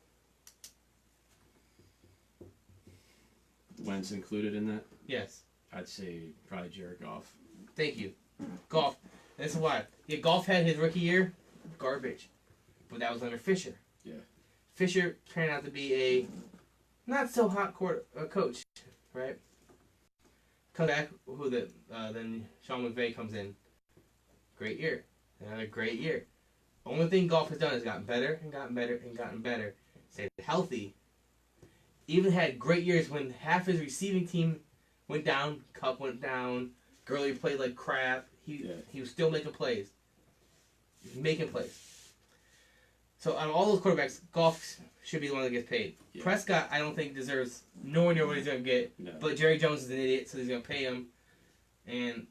Speaker 1: Wentz included in that?
Speaker 2: Yes.
Speaker 1: I'd say probably Jared Goff.
Speaker 2: Thank you. Goff. This is why. Yeah, Goff had his rookie year, garbage. But that was under Fisher.
Speaker 1: Yeah.
Speaker 2: Fisher turned out to be a not so hot coach, right? Come back, then Sean McVay comes in. Great year. Another great year. Only thing Goff has done is gotten better and gotten better and gotten better. Stayed healthy. Even had great years when half his receiving team went down, Kupp went down, Gurley played like crap. He was still making plays. Making plays. So out of all those quarterbacks, Goff should be the one that gets paid. Yeah. Prescott, I don't think deserves nowhere near what he's going to get. No. But Jerry Jones is an idiot, so he's going to pay him. And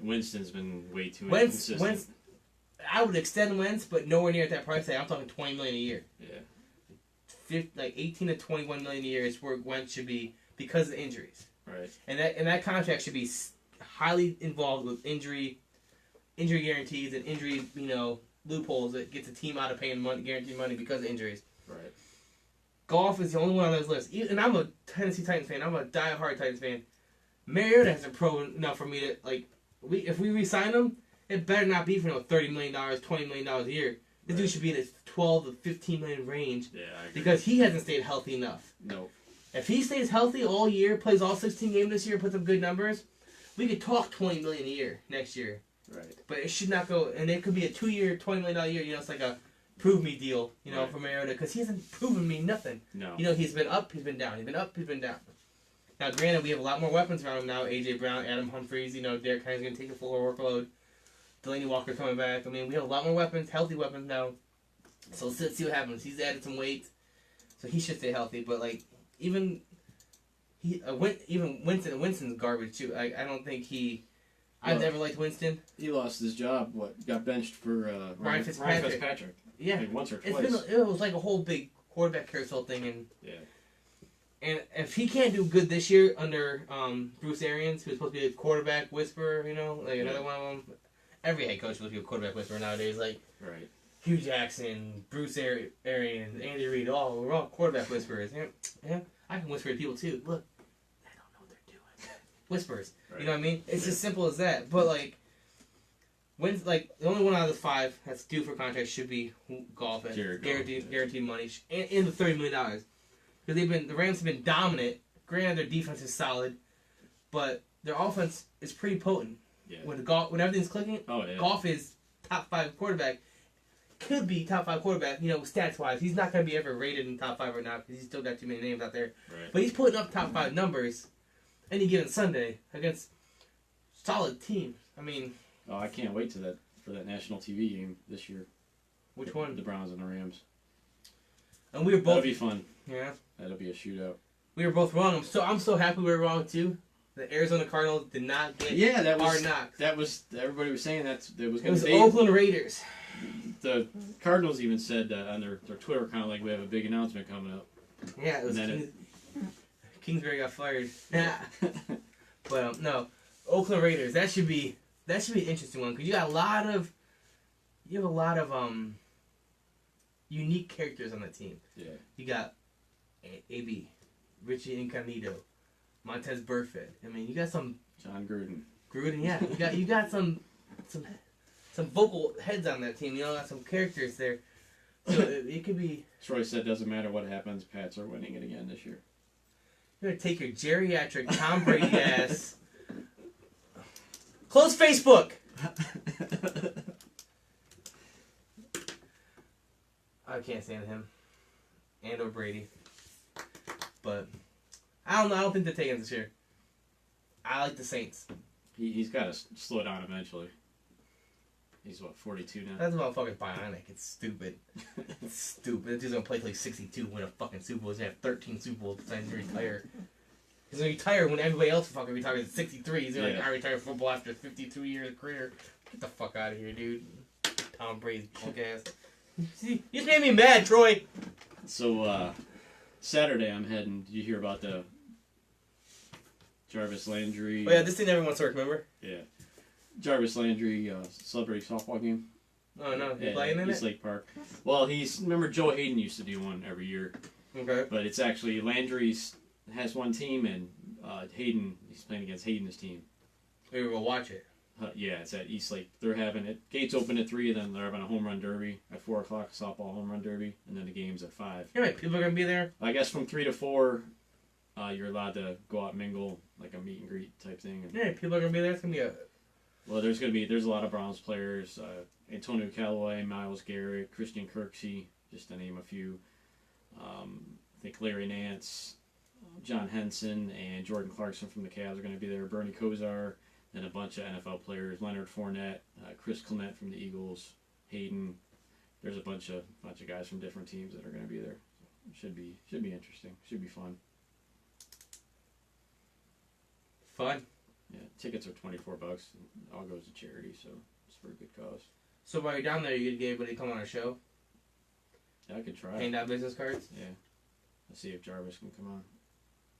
Speaker 1: Winston's been way too inconsistent.
Speaker 2: Wentz, I would extend Wentz, but nowhere near at that price tag. I'm talking $20 million a year.
Speaker 1: Yeah.
Speaker 2: Like $18 to $21 million a year is where Wentz should be because of injuries.
Speaker 1: Right.
Speaker 2: And that contract should be highly involved with injury guarantees and injury, loopholes that gets a team out of paying guaranteed money because of injuries.
Speaker 1: Right.
Speaker 2: Goff is the only one on those lists. And I'm a Tennessee Titans fan. I'm a die-hard Titans fan. Mariota hasn't proven enough for me to, if we re-sign him, it better not be for $30 million, $20 million a year. This dude should be in the 12 to $15 million range.
Speaker 1: Yeah, I agree.
Speaker 2: Because he hasn't stayed healthy enough.
Speaker 1: No.
Speaker 2: If he stays healthy all year, plays all 16 games this year, puts up good numbers, we could talk $20 million a year next year.
Speaker 1: Right.
Speaker 2: But it should not go, and it could be a 2-year, $20 million year. It's like a prove me deal,
Speaker 1: right.
Speaker 2: for Mariota, because he hasn't proven me nothing.
Speaker 1: No.
Speaker 2: He's been up, he's been down. He's been up, he's been down. Now, granted, we have a lot more weapons around him now. A.J. Brown, Adam Humphries, Derek Hines going to take a full workload. Delaney Walker coming back. I mean, we have a lot more weapons, healthy weapons now. So let's see what happens. He's added some weight, so he should stay healthy. But even Winston's garbage too. I don't think he. I've never liked Winston.
Speaker 1: He lost his job. Got benched for
Speaker 2: Ryan Fitzpatrick. Yeah,
Speaker 1: once or twice.
Speaker 2: It was like a whole big quarterback carousel thing, and
Speaker 1: yeah.
Speaker 2: And if he can't do good this year under Bruce Arians, who's supposed to be a quarterback whisperer, another one of them. Every head coach is supposed to be a quarterback whisperer nowadays,
Speaker 1: right.
Speaker 2: Hugh Jackson, Bruce Arians, Andy Reid, we're all quarterback whisperers. Yeah, I can whisper to people too. Look, they don't know what they're doing. Whispers. Right. You know what I mean? It's as simple as that. But the only one out of the 5 that's due for contract should be Goff at guaranteed money and the $30 million. Because the Rams have been dominant. Granted, their defense is solid. but their offense is pretty potent.
Speaker 1: Yeah.
Speaker 2: When everything's clicking,
Speaker 1: Oh yeah.
Speaker 2: Goff is top 5 quarterback. Could be top 5 quarterback, stats wise. He's not going to be ever rated in top 5 right now because he's still got too many names out there.
Speaker 1: Right.
Speaker 2: But he's putting up top 5 numbers any given Sunday against solid teams. I mean,
Speaker 1: Oh, I can't wait for that national TV game this year.
Speaker 2: which one?
Speaker 1: The Browns and the Rams.
Speaker 2: And we were
Speaker 1: That'll
Speaker 2: both.
Speaker 1: be fun.
Speaker 2: Yeah,
Speaker 1: That'll be a shootout.
Speaker 2: we were both wrong. I'm so happy we were wrong too. The Arizona Cardinals did not get
Speaker 1: Yeah, that
Speaker 2: Hard
Speaker 1: was
Speaker 2: Knocks.
Speaker 1: that was everybody was saying that was
Speaker 2: It
Speaker 1: going
Speaker 2: was
Speaker 1: to be.
Speaker 2: Oakland Raiders.
Speaker 1: The Cardinals even said on their Twitter account, like, we have a big announcement coming up.
Speaker 2: Yeah, it was
Speaker 1: And then
Speaker 2: Kingsbury got fired. But no, Oakland Raiders. That should be an interesting one because you have a lot of unique characters on that team.
Speaker 1: Yeah.
Speaker 2: You got AB, Richie Incognito, Montez Burfict. I mean, you got some
Speaker 1: John Gruden.
Speaker 2: Gruden. Yeah, you got some vocal heads on that team. Got some characters there. So it could be.
Speaker 1: Troy said, doesn't matter what happens, Pats are winning it again this year.
Speaker 2: You're gonna take your geriatric Tom Brady ass. Close Facebook. I can't stand him, and or Brady. But I don't know. I don't think they're taking it this year. I like the Saints.
Speaker 1: He's got to slow down eventually. He's, 42 now?
Speaker 2: That's about fucking bionic. It's stupid. It's stupid. That dude's gonna play till he's 62, win a fucking Super Bowl. He's gonna have 13 Super Bowls besides he's gonna retire. He's gonna retire when everybody else fucking retires at 63. He's gonna I retire football after 52 years of career. Get the fuck out of here, dude. Tom Brady's punk ass. You just made me mad, Troy.
Speaker 1: So, Saturday I'm heading. Did you hear about the Jarvis Landry?
Speaker 2: Oh yeah, this thing never wants to work, remember?
Speaker 1: Yeah. Jarvis Landry celebrity softball game.
Speaker 2: Oh no, he's
Speaker 1: at
Speaker 2: playing in
Speaker 1: East
Speaker 2: it?
Speaker 1: Lake Park. Well, remember Joe Hayden used to do one every year,
Speaker 2: Okay.
Speaker 1: but it's actually Landry's has one team and Hayden, he's playing against Hayden's team.
Speaker 2: We will watch it.
Speaker 1: Yeah, it's at East Lake. They're having it. Gates open at 3, then they're having a home run derby at 4 o'clock, softball home run derby, and then the game's at 5.
Speaker 2: You know how many people are gonna be there?
Speaker 1: I guess from 3 to 4, you're allowed to go out and mingle, like a meet and greet type thing. And,
Speaker 2: You know how many people are gonna be there? It's gonna be a
Speaker 1: well, there's a lot of Browns players. Antonio Callaway, Myles Garrett, Christian Kirksey, just to name a few. I think Larry Nance, John Henson, and Jordan Clarkson from the Cavs are going to be there. Bernie Kosar, and a bunch of NFL players. Leonard Fournette, Chris Clement from the Eagles, Hayden. There's a bunch of guys from different teams that are going to be there. Should be interesting. Should be fun.
Speaker 2: fun.
Speaker 1: Yeah, tickets are $24. And all goes to charity, so it's for a good cause.
Speaker 2: So while you're down there, you could get everybody to come on our show,
Speaker 1: Yeah, I could try.
Speaker 2: hand out business cards,
Speaker 1: Yeah. Let's see if Jarvis can come on.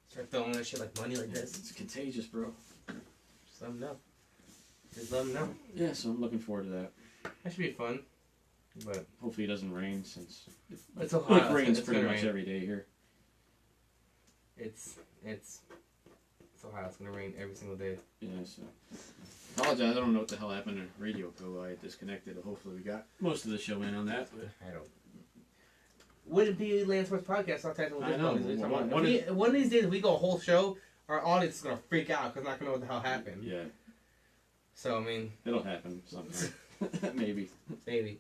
Speaker 2: start throwing that shit like money like
Speaker 1: Yeah,
Speaker 2: this.
Speaker 1: it's contagious, bro.
Speaker 2: Just let them know. Just let them know.
Speaker 1: Yeah, so I'm looking forward to that.
Speaker 2: That should be fun. But
Speaker 1: Hopefully it doesn't rain since
Speaker 2: it's Ohio.
Speaker 1: it rains
Speaker 2: it's
Speaker 1: pretty
Speaker 2: gonna
Speaker 1: much
Speaker 2: rain.
Speaker 1: every day here.
Speaker 2: It's Ohio. It's gonna rain every single day.
Speaker 1: Yeah, so apologize. I don't know what the hell happened to Radio Co. I disconnected. Hopefully we got most of the show in on that. But
Speaker 2: I don't. Wouldn't be Land Sports Podcast. I'll tell you
Speaker 1: I know.
Speaker 2: One of these days, if we go a whole show, our audience is gonna freak out because they're not gonna know what the hell happened.
Speaker 1: yeah,
Speaker 2: So I mean,
Speaker 1: it'll happen sometime. Maybe.
Speaker 2: maybe.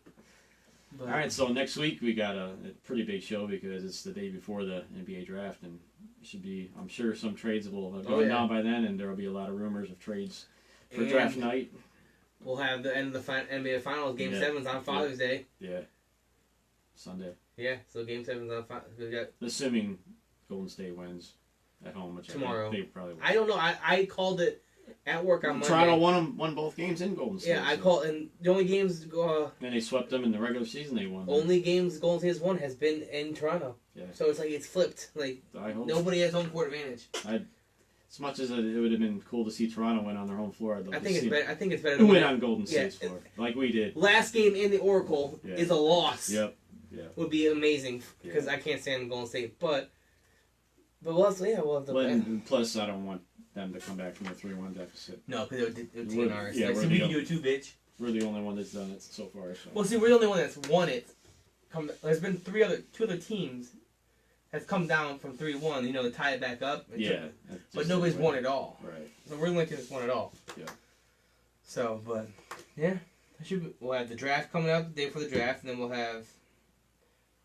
Speaker 2: But,
Speaker 1: All right, so next week we got a pretty big show because it's the day before the NBA draft, and it should be, I'm sure, some trades will have gone down by then, and there will be a lot of rumors of trades for draft night.
Speaker 2: We'll have the end of the NBA Finals. Game 7's on Father's Day.
Speaker 1: Yeah. Sunday.
Speaker 2: Yeah, so Game 7's on we got.
Speaker 1: Assuming Golden State wins at home, which
Speaker 2: Tomorrow.
Speaker 1: they probably will.
Speaker 2: I don't know. I called it at work on Monday.
Speaker 1: Toronto won both games in Golden State.
Speaker 2: Yeah, I called, and the only games.
Speaker 1: And they swept them in the regular season. They won.
Speaker 2: Only games Golden State has won has been in Toronto.
Speaker 1: Yeah.
Speaker 2: So it's like it's flipped. Like
Speaker 1: I hope.
Speaker 2: nobody has home court advantage.
Speaker 1: As much as it would have been cool to see Toronto win on their home floor, I'd love
Speaker 2: I
Speaker 1: to
Speaker 2: think
Speaker 1: see
Speaker 2: it's better. I think it's better
Speaker 1: them
Speaker 2: to
Speaker 1: win on Golden State's
Speaker 2: Yeah.
Speaker 1: floor, like we did.
Speaker 2: Last game in the Oracle is a loss.
Speaker 1: Yep. Yeah.
Speaker 2: Would be amazing because I can't stand Golden State, but we'll have to.
Speaker 1: And plus, I don't want them to come back from a 3-1 deficit.
Speaker 2: No, because it would take ours.
Speaker 1: Yeah,
Speaker 2: Like,
Speaker 1: we're
Speaker 2: so
Speaker 1: the
Speaker 2: we can do it too, bitch.
Speaker 1: We're the only one that's done it so far. So.
Speaker 2: Well, see, we're the only one that's won it. There's been two other teams has come down from 3-1. You know, to tie it back up.
Speaker 1: Yeah.
Speaker 2: But nobody's won it all.
Speaker 1: Right.
Speaker 2: So we're Lincoln has won it all.
Speaker 1: Yeah.
Speaker 2: So, but yeah, we'll have the draft coming up, the day for the draft, and then we'll have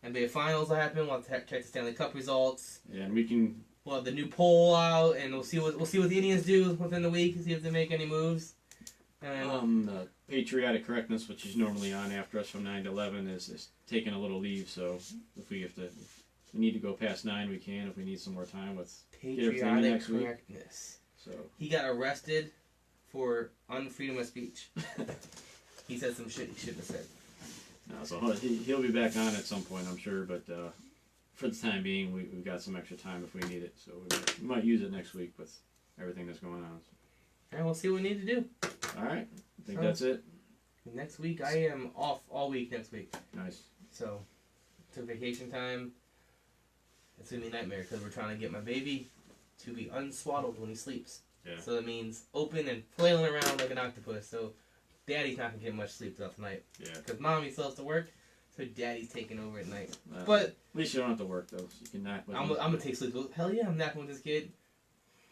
Speaker 2: NBA Finals will happen. We'll have to check the Stanley Cup results.
Speaker 1: Yeah, and we can.
Speaker 2: We'll have the new poll out, and we'll see what the Indians do within the week, see if they make any moves. And
Speaker 1: Patriotic Correctness, which is normally on after us from 9 to 11, is taking a little leave. So if we need to go past 9, we can. If we need some more time with
Speaker 2: Patriotic Correctness.
Speaker 1: So
Speaker 2: he got arrested for unfreedom of speech. He said some shit he shouldn't have said.
Speaker 1: No, so he'll be back on at some point, I'm sure. But for the time being, we've got some extra time if we need it. So we might use it next week with everything that's going on.
Speaker 2: And we'll see what we need to do.
Speaker 1: All right. I think that's it.
Speaker 2: Next week, I am off all week next week.
Speaker 1: Nice.
Speaker 2: So, took vacation time. It's going to be a nightmare because we're trying to get my baby to be unswaddled when he sleeps.
Speaker 1: Yeah.
Speaker 2: So that means open and flailing around like an octopus. So, Daddy's not going to get much sleep throughout the night.
Speaker 1: Yeah.
Speaker 2: Because Mommy still has to work, so Daddy's taking over at night.
Speaker 1: But
Speaker 2: at
Speaker 1: least you don't have to work, though. So you can nap with
Speaker 2: I'm
Speaker 1: him.
Speaker 2: going to take sleep. Hell yeah, I'm napping with this kid.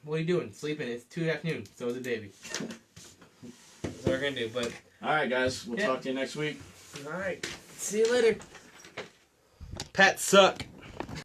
Speaker 2: What are you doing? Sleeping. It's 2 afternoon. So is the baby. That's what we're going to do. But
Speaker 1: all right, guys. We'll talk to you next week.
Speaker 2: all right. See you later. Pets suck.